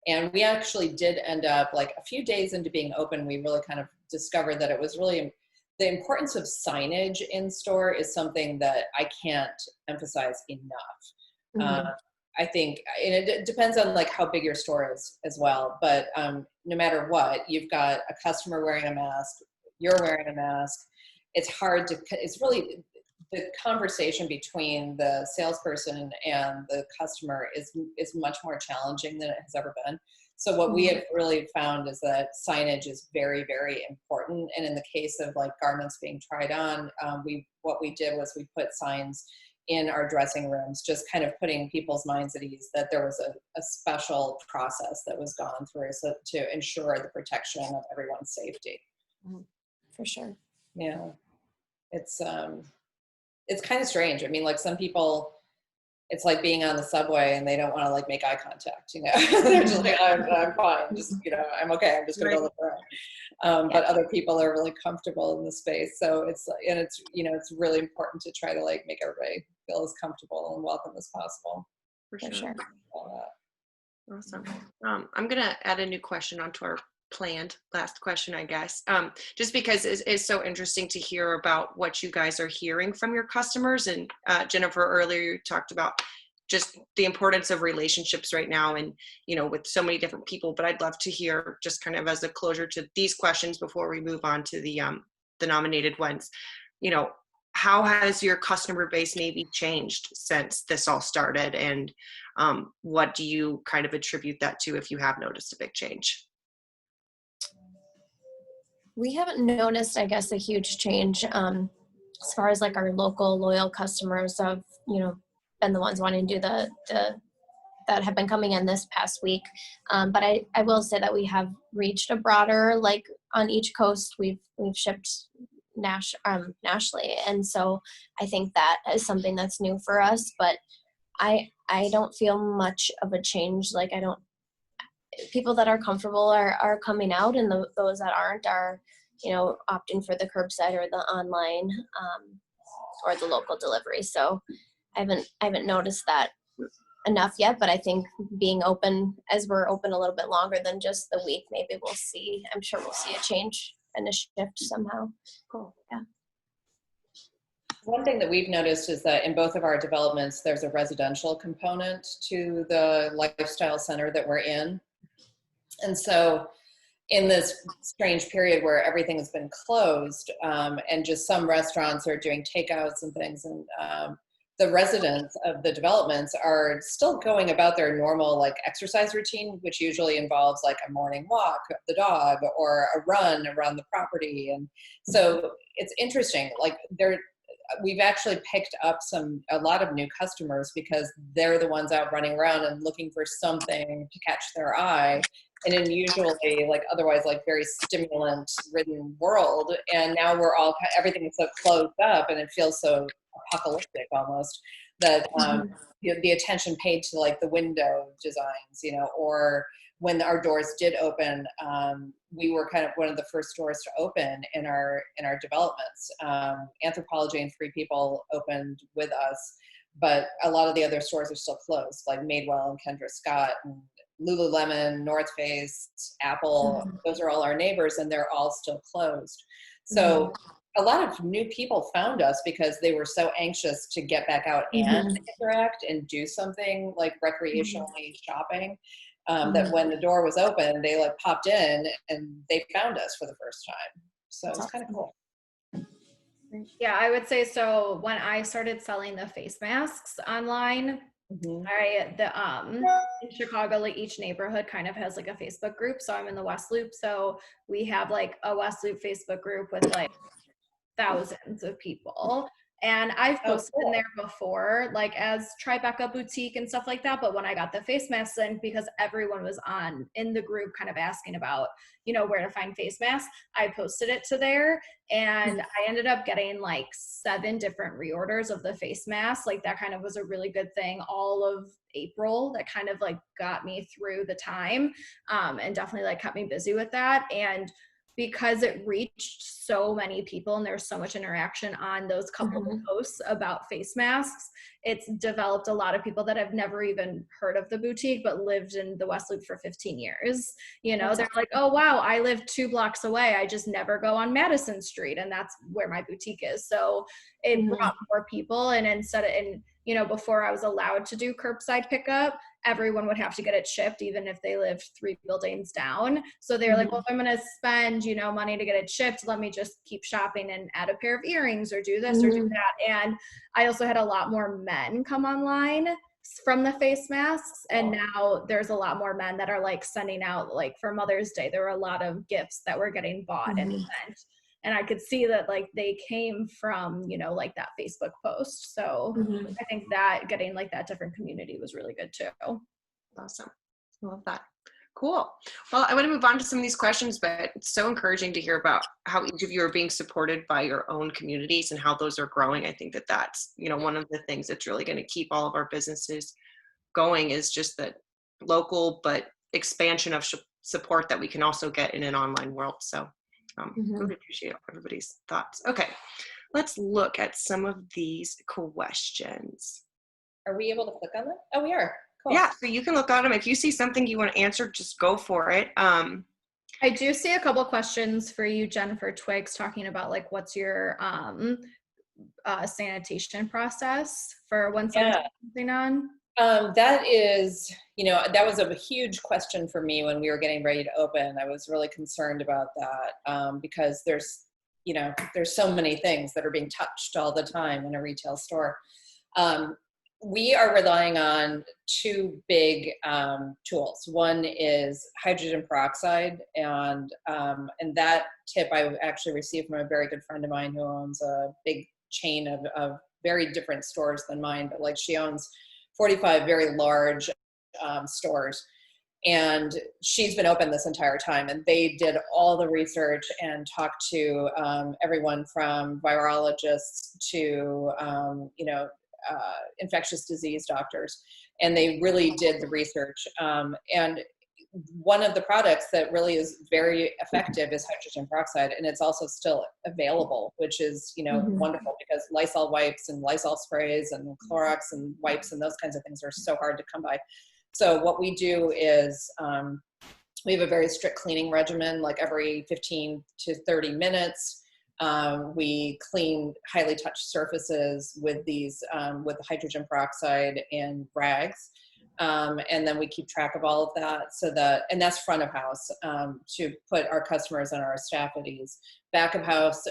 And we actually did end up, like, a few days into being open, we really kind of discovered that it was really the importance of signage in store is something that I can't emphasize enough. I think, and it depends on like how big your store is as well, but no matter what, you've got a customer wearing a mask, you're wearing a mask. It's really, the conversation between the salesperson and the customer is much more challenging than it has ever been. So what we have really found is that signage is very, very important. And in the case of like garments being tried on, what we did was we put signs in our dressing rooms, just kind of putting people's minds at ease that there was a special process that was gone through to ensure the protection of everyone's safety. For sure. Yeah. It's kind of strange. I mean, like, some people, it's like being on the subway and they don't want to like make eye contact, they're just like, I'm fine. Just, I'm okay. I'm just going to go look around. But other people are really comfortable in the space. So it's really important to try to like make everybody feel as comfortable and welcome as possible. For sure. Awesome. I'm going to add a new question onto our planned last question, I guess, just because it's so interesting to hear about what you guys are hearing from your customers. And Jennifer, earlier you talked about just the importance of relationships right now, and with so many different people. But I'd love to hear, just kind of as a closure to these questions before we move on to the nominated ones, how has your customer base maybe changed since this all started? And what do you kind of attribute that to if you have noticed a big change? We haven't noticed, I guess, a huge change as far as like our local loyal customers have, been the ones wanting to do the that have been coming in this past week. But I will say that we have reached a broader, like on each coast, we've shipped nationally. And so I think that is something that's new for us, but I don't feel much of a change. Like people that are comfortable are coming out, and those that aren't are, opting for the curbside or the online or the local delivery. So I haven't noticed that enough yet, but I think being open, as we're open a little bit longer than just the week, maybe I'm sure we'll see a change and a shift somehow. Cool. Yeah. One thing that we've noticed is that in both of our developments, there's a residential component to the lifestyle center that we're in. And so in this strange period where everything has been closed, and just some restaurants are doing takeouts and things, and the residents of the developments are still going about their normal like exercise routine, which usually involves like a morning walk of the dog or a run around the property. And so it's interesting, like we've actually picked up a lot of new customers because they're the ones out running around and looking for something to catch their eye in a usually like otherwise like very stimulant ridden world. And now everything is so closed up and it feels so apocalyptic almost, that the attention paid to like the window designs, or when our doors did open, we were kind of one of the first stores to open in our developments. Anthropology and Free People opened with us, but a lot of the other stores are still closed, like Madewell and Kendra Scott and Lululemon, North Face, Apple. Those are all our neighbors, and they're all still closed. So a lot of new people found us because they were so anxious to get back out and interact and do something like recreationally shopping, that when the door was open, they like popped in and they found us for the first time. So it's kind of cool. Yeah, I would say so. When I started selling the face masks online, in Chicago, like each neighborhood kind of has like a Facebook group. So I'm in the West Loop. So we have like a West Loop Facebook group with like thousands of people. And I've posted in there before, like as Tribeca Boutique and stuff like that. But when I got the face masks in, because everyone was in the group kind of asking about, where to find face masks, I posted it to there. And I ended up getting like 7 different reorders of the face masks. Like that kind of was a really good thing all of April. That kind of like got me through the time, and definitely like kept me busy with that. And because it reached so many people and there's so much interaction on those couple of posts about face masks, it's developed a lot of people that have never even heard of the boutique but lived in the West Loop for 15 years. They're like, oh wow, I live 2 blocks away, I just never go on Madison Street, and that's where my boutique is. So it brought more people. And before I was allowed to do curbside pickup, everyone would have to get it shipped, even if they lived 3 buildings down. So they're like, well, if I'm going to spend, money to get it shipped, let me just keep shopping and add a pair of earrings or do this or do that. And I also had a lot more men come online from the face masks. And now there's a lot more men that are like sending out, like for Mother's Day, there were a lot of gifts that were getting bought and sent. And I could see that like they came from, like that Facebook post. So I think that getting like that different community was really good too. Awesome. I love that. Cool. Well, I want to move on to some of these questions, but it's so encouraging to hear about how each of you are being supported by your own communities and how those are growing. I think that that's, one of the things that's really going to keep all of our businesses going is just that local, but expansion of support that we can also get in an online world. So really appreciate everybody's thoughts. Okay, let's look at some of these questions. Are we able to click on them? Oh, we are. Cool. Yeah, so you can look at them. If you see something you want to answer, just go for it. I do see a couple questions for you, Jennifer Twiggs, talking about like what's your sanitation process for when someone's something on. That is, that was a huge question for me when we were getting ready to open. I was really concerned about that because there's, you know, there's so many things that are being touched all the time in a retail store. We are relying on two big tools. One is hydrogen peroxide, and that tip I actually received from a very good friend of mine who owns a big chain of very different stores than mine, but like she owns 45 very large stores. And she's been open this entire time, and they did all the research and talked to everyone from virologists to infectious disease doctors, and they really did the research. And one of the products that really is very effective is hydrogen peroxide, and it's also still available, which is wonderful, because Lysol wipes and Lysol sprays and Clorox and wipes and those kinds of things are so hard to come by. So what we do is we have a very strict cleaning regimen, like every 15 to 30 minutes. We clean highly touched surfaces with these, with hydrogen peroxide and rags. And then we keep track of all of that, so that, and that's front of house, to put our customers and our staff at ease. Back of house,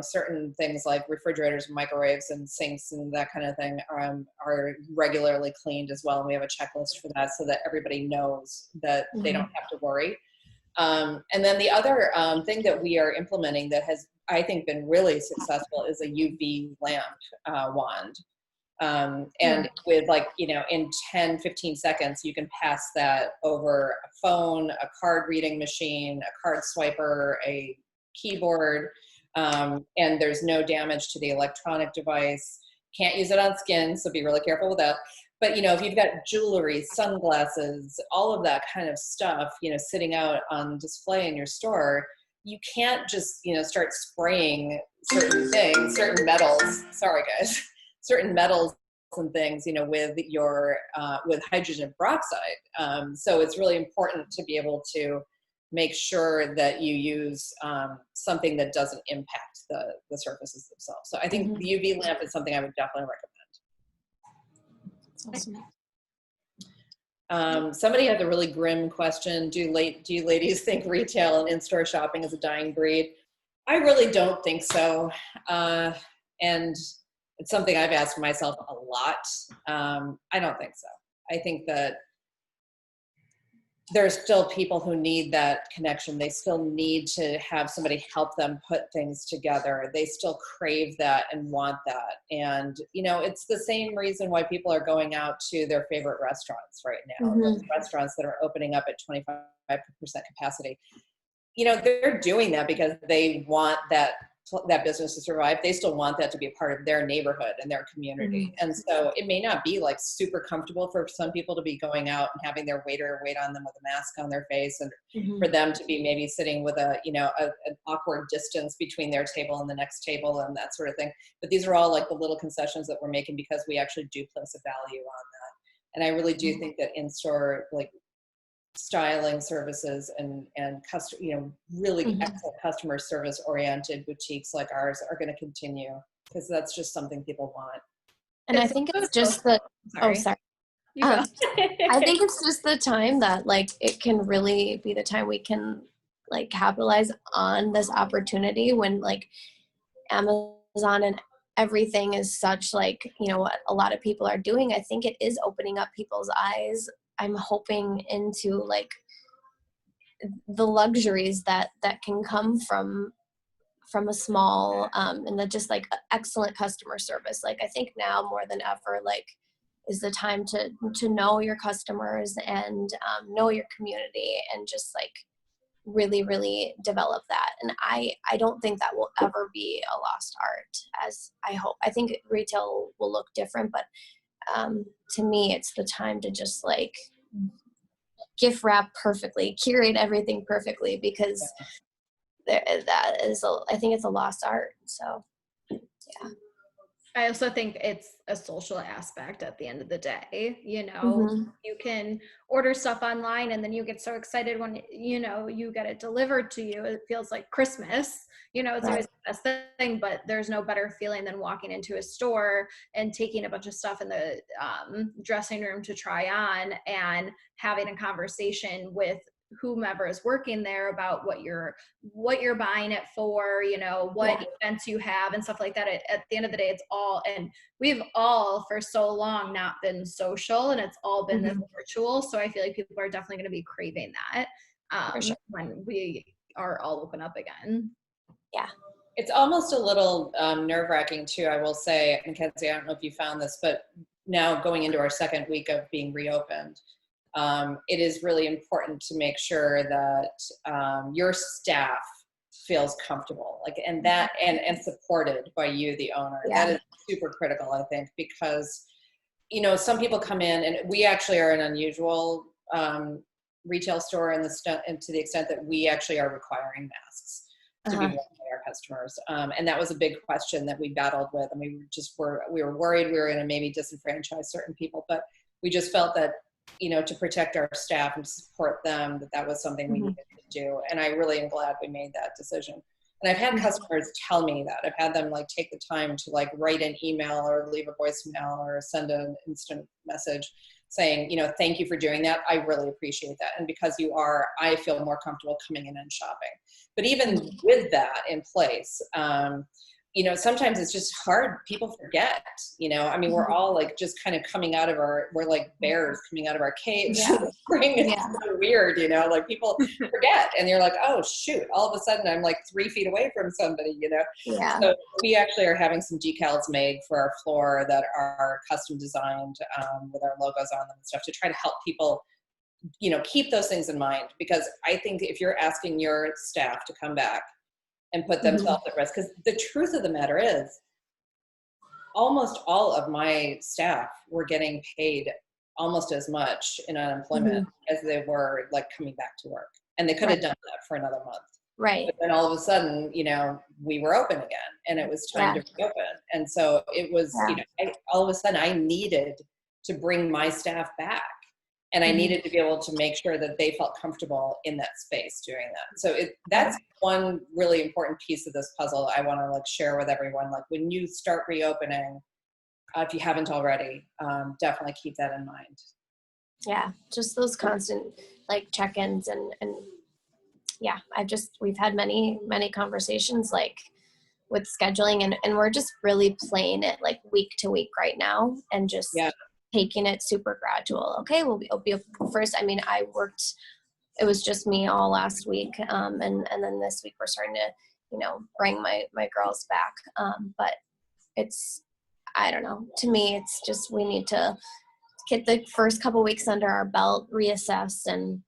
certain things like refrigerators, microwaves, and sinks and that kind of thing are regularly cleaned as well. And we have a checklist for that, so that everybody knows that they don't have to worry. And then the other thing that we are implementing that has, I think, been really successful is a UV lamp wand. And with in 10, 15 seconds, you can pass that over a phone, a card reading machine, a card swiper, a keyboard, and there's no damage to the electronic device. Can't use it on skin, so be really careful with that. But, if you've got jewelry, sunglasses, all of that kind of stuff, sitting out on display in your store, you can't just, start spraying certain things, certain metals. Sorry, guys. Certain metals and things, with your with hydrogen peroxide. So it's really important to be able to make sure that you use something that doesn't impact the surfaces themselves. So I think the UV lamp is something I would definitely recommend. Awesome. Somebody had a really grim question. Do you ladies think retail and in-store shopping is a dying breed? I really don't think so. And it's something I've asked myself a lot. I don't think so. I think that there's still people who need that connection. They still need to have somebody help them put things together. They still crave that and want that. And, it's the same reason why people are going out to their favorite restaurants right now. Those restaurants that are opening up at 25% capacity. They're doing that because they want that business to survive. They still want that to be a part of their neighborhood and their community. And so it may not be like super comfortable for some people to be going out and having their waiter wait on them with a mask on their face, and for them to be maybe sitting with an awkward distance between their table and the next table and that sort of thing. But these are all like the little concessions that we're making because we actually do place a value on that. And I really do think that in-store, like, styling services and really excellent customer service oriented boutiques like ours are going to continue, because that's just something people want. And I think it's just the I think it's just the time that, like, it can really be the time we can, like, capitalize on this opportunity when, like, Amazon and everything is such, like, what a lot of people are doing. I think it is opening up people's eyes. I'm hoping into, like, the luxuries that can come from a small and the just, like, excellent customer service. Like, I think now more than ever, like, is the time to know your customers and know your community and just, like, really, really develop that. And I don't think that will ever be a lost art, as I hope. I think retail will look different, but to me, it's the time to just, like, gift wrap perfectly, curate everything perfectly, because that is, I think it's a lost art. So, yeah. I also think it's a social aspect at the end of the day. You can order stuff online and then you get so excited when, you get it delivered to you. It feels like Christmas, it's always the best thing, but there's no better feeling than walking into a store and taking a bunch of stuff in the dressing room to try on and having a conversation with whomever is working there about what you're buying it for, you know, what events you have and stuff like that. At the end of the day, it's all, and we've all for so long not been social, and it's all been this virtual. So I feel like people are definitely going to be craving that when we are all open up again. Yeah. It's almost a little nerve-wracking too, I will say, and Kenzie, I don't know if you found this, but now going into our second week of being reopened, it is really important to make sure that your staff feels comfortable, like, and that, and supported by you, the owner. That is super critical, I think, because, you know, some people come in, and we actually are an unusual retail store and to the extent that we actually are requiring masks to be worn by our customers. And that was a big question that we battled with. And we were worried we were going to maybe disenfranchise certain people, but we just felt that, you know, to protect our staff and support them, that was something we needed to do. And I really am glad we made that decision. And I've had customers tell me that. I've had them like take the time to like write an email or leave a voicemail or send an instant message saying, you know, thank you for doing that. I really appreciate that. And because you are, I feel more comfortable coming in and shopping. But even with that in place, you know, sometimes it's just hard. People forget, you know, I mean, we're all like just kind of coming out of we're like bears coming out of our caves. Spring is so weird, you know, like people forget and you're like, oh shoot, all of a sudden I'm like 3 feet away from somebody, you know? So we actually are having some decals made for our floor that are custom designed with our logos on them and stuff to try to help people, you know, keep those things in mind. Because I think if you're asking your staff to come back and put themselves at risk. Because the truth of the matter is, almost all of my staff were getting paid almost as much in unemployment as they were like coming back to work. And they could have done that for another month. Right. But then all of a sudden, you know, we were open again and it was time to reopen. And so it was, you know, all of a sudden I needed to bring my staff back. And I needed to be able to make sure that they felt comfortable in that space doing that. So that's one really important piece of this puzzle I want to like share with everyone. Like when you start reopening, if you haven't already, definitely keep that in mind. Yeah, just those constant like check-ins and yeah, we've had many conversations like with scheduling and we're just really playing it like week to week right now and just taking it super gradual. Okay, we'll be first. I mean, it was just me all last week. And then this week we're starting to, you know, bring my girls back. But I don't know, to me, it's just, we need to get the first couple weeks under our belt, reassess and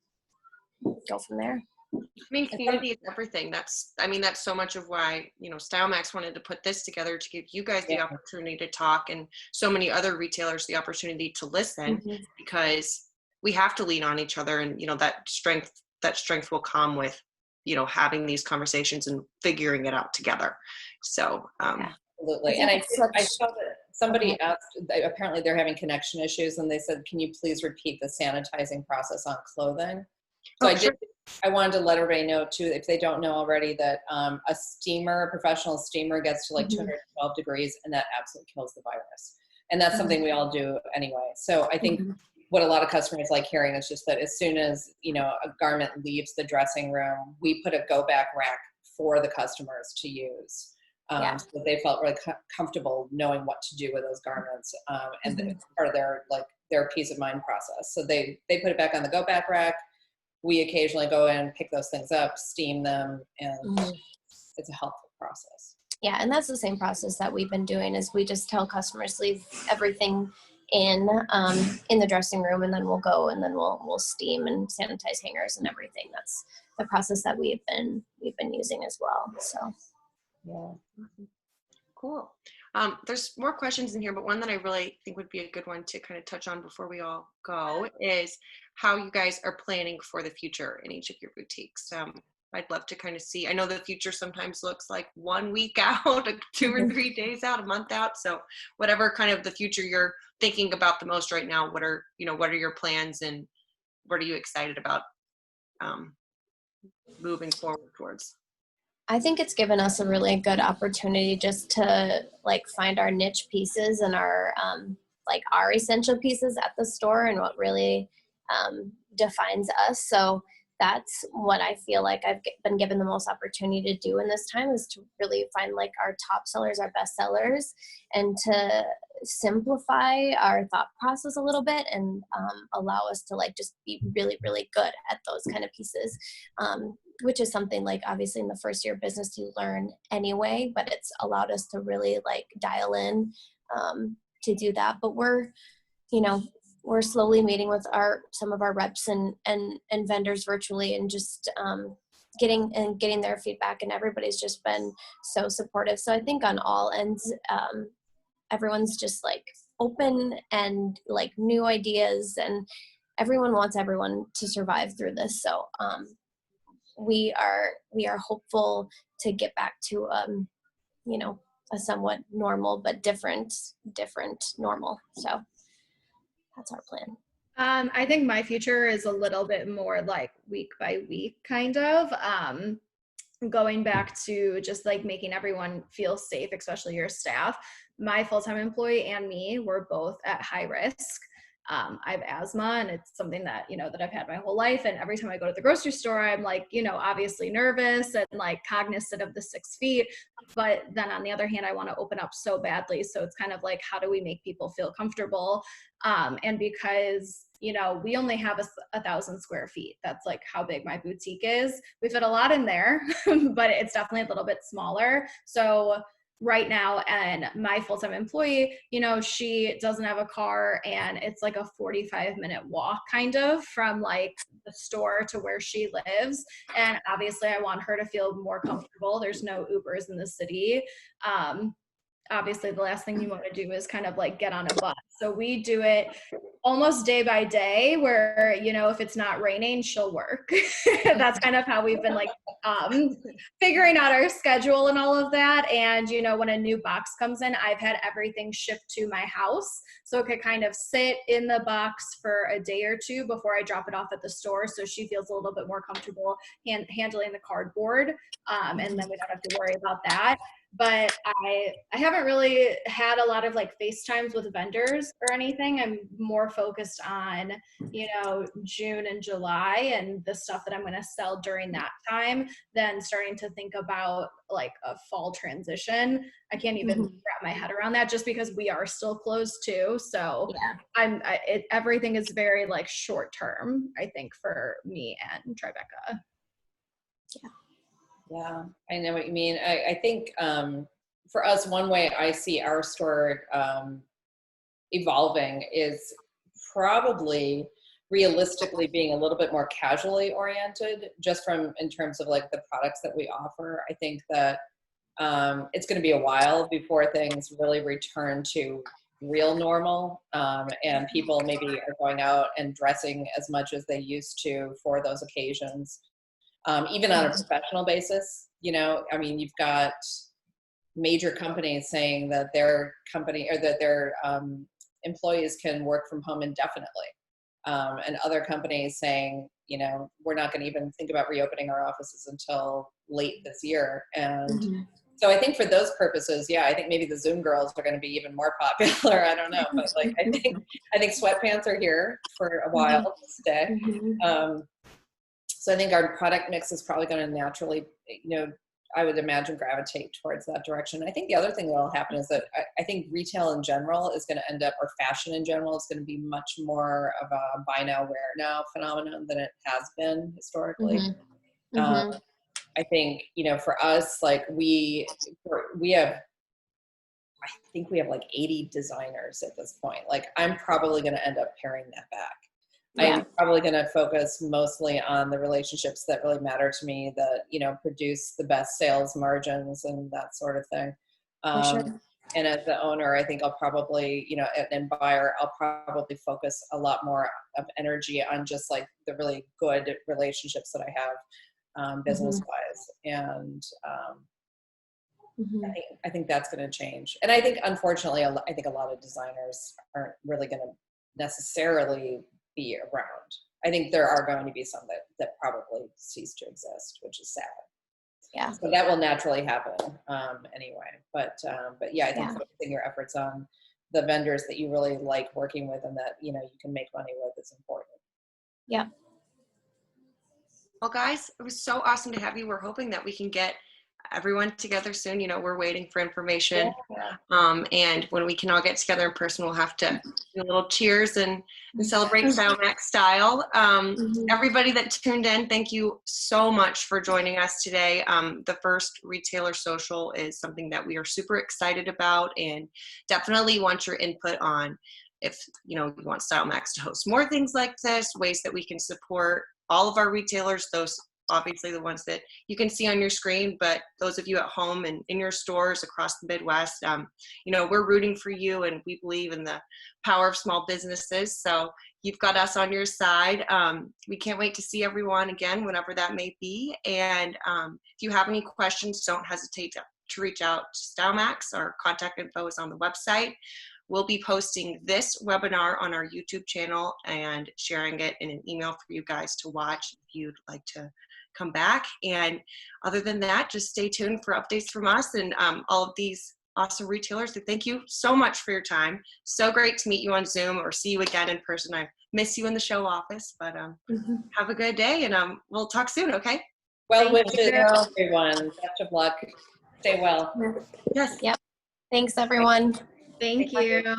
go from there. I mean, community is everything. That's so much of why, you know, STYLEMAX wanted to put this together to give you guys the opportunity to talk and so many other retailers the opportunity to listen because we have to lean on each other and, you know, that strength will come with, you know, having these conversations and figuring it out together. So, absolutely. And I saw that somebody asked, apparently they're having connection issues and they said, can you please repeat the sanitizing process on clothing? So I wanted to let everybody know too, if they don't know already, that a professional steamer gets to like 212 degrees and that absolutely kills the virus. And that's something we all do anyway. So I think what a lot of customers like hearing is just that as soon as, you know, a garment leaves the dressing room, we put a go back rack for the customers to use. So they felt really comfortable knowing what to do with those garments. And it's part of their peace of mind process. So they put it back on the go back rack. We occasionally go in and pick those things up, steam them, and it's a helpful process. Yeah, and that's the same process that we've been doing is we just tell customers leave everything in the dressing room and then we'll go and then we'll steam and sanitize hangers and everything. That's the process that we've been using as well. So cool. There's more questions in here, but one that I really think would be a good one to kind of touch on before we all go is how you guys are planning for the future in each of your boutiques. I'd love to kind of see, I know the future sometimes looks like 1 week out, 2 or 3 days out, a month out. So whatever kind of the future you're thinking about the most right now, what are your plans and what are you excited about moving forward towards? I think it's given us a really good opportunity just to like find our niche pieces and our essential pieces at the store and what really defines us. So that's what I feel like I've been given the most opportunity to do in this time, is to really find like our top sellers, our best sellers, and to simplify our thought process a little bit, and allow us to like just be really, really good at those kind of pieces, which is something like obviously in the first year of business you learn anyway, but it's allowed us to really like dial in to do that. But we're slowly meeting with some of our reps and vendors virtually, and just getting their feedback, and everybody's just been so supportive. So I think on all ends, everyone's just like open and like new ideas, and everyone wants everyone to survive through this. So we are hopeful to get back to a somewhat normal but different normal. So that's our plan. I think my future is a little bit more like week by week kind of. Going back to just like making everyone feel safe, especially your staff. My full-time employee and me were both at high risk. I have asthma, and it's something that, that I've had my whole life. And every time I go to the grocery store, I'm like, obviously nervous and like cognizant of the 6 feet. But then on the other hand, I want to open up so badly. So it's kind of like, how do we make people feel comfortable? And because, we only have 1,000 square feet. That's like how big my boutique is. We fit a lot in there, but it's definitely a little bit smaller. So right now, and my full-time employee, she doesn't have a car, and it's like a 45-minute walk kind of from like the store to where she lives. And obviously I want her to feel more comfortable. There's no Ubers in the city. Obviously the last thing you want to do is kind of like get on a bus. So we do it almost day by day, where, if it's not raining, she'll work. That's kind of how we've been like figuring out our schedule and all of that. And, when a new box comes in, I've had everything shipped to my house, so it could kind of sit in the box for a day or two before I drop it off at the store. So she feels a little bit more comfortable handling the cardboard. And then we don't have to worry about that. But I haven't really had a lot of like FaceTimes with vendors or anything. I'm more focused on, June and July and the stuff that I'm going to sell during that time, than starting to think about like a fall transition. I can't even wrap my head around that, just because we are still closed too. So yeah. Everything is very like short term, I think, for me and Tribeca. Yeah. Yeah, I know what you mean. I think for us, one way I see our store evolving is probably realistically being a little bit more casually oriented, just in terms of like the products that we offer. I think that it's going to be a while before things really return to real normal, and people maybe are going out and dressing as much as they used to for those occasions. Even on a professional basis, you've got major companies saying that their company, or that their employees can work from home indefinitely. And other companies saying, we're not going to even think about reopening our offices until late this year. And so I think for those purposes, I think maybe the Zoom girls are going to be even more popular. I don't know, but like, I think sweatpants are here for a while to stay. So I think our product mix is probably going to naturally, I would imagine, gravitate towards that direction. I think the other thing that will happen is that I think retail in general is going to end up, or fashion in general, is going to be much more of a buy now, wear now phenomenon than it has been historically. I think, for us, like we have, I think we have like 80 designers at this point. Like I'm probably going to end up paring that back. I'm probably going to focus mostly on the relationships that really matter to me, that, produce the best sales margins and that sort of thing. Sure. And as the owner, I think I'll probably, and buyer, I'll probably focus a lot more of energy on just like the really good relationships that I have business-wise. And I think that's going to change. And I think, unfortunately, I think a lot of designers aren't really going to necessarily be around. I think there are going to be some that probably cease to exist, which is sad. Yeah. So that will naturally happen anyway. But I think focusing your efforts on the vendors that you really like working with and that you can make money with is important. Yeah. Well, guys, it was so awesome to have you. We're hoping that we can get everyone together soon. You know, we're waiting for information. And when we can all get together in person, we'll have to do a little cheers and celebrate STYLEMAX style. Everybody that tuned in, thank you so much for joining us today. The first retailer social is something that we are super excited about, and definitely want your input on if you want STYLEMAX to host more things like this, ways that we can support all of our retailers, those obviously the ones that you can see on your screen, but those of you at home and in your stores across the Midwest, we're rooting for you, and we believe in the power of small businesses. So you've got us on your side. We can't wait to see everyone again, whenever that may be. And if you have any questions, don't hesitate to reach out to STYLEMAX. Our contact info is on the website. We'll be posting this webinar on our YouTube channel and sharing it in an email for you guys to watch if you'd like to come back. And other than that, just stay tuned for updates from us and all of these awesome retailers. So thank you so much for your time. So great to meet you on Zoom or see you again in person. I miss you in the show office, but have a good day, and we'll talk soon, okay? Well wishes, everyone. Best of luck. Stay well. Yes. Yep. Thanks, everyone. Thank you.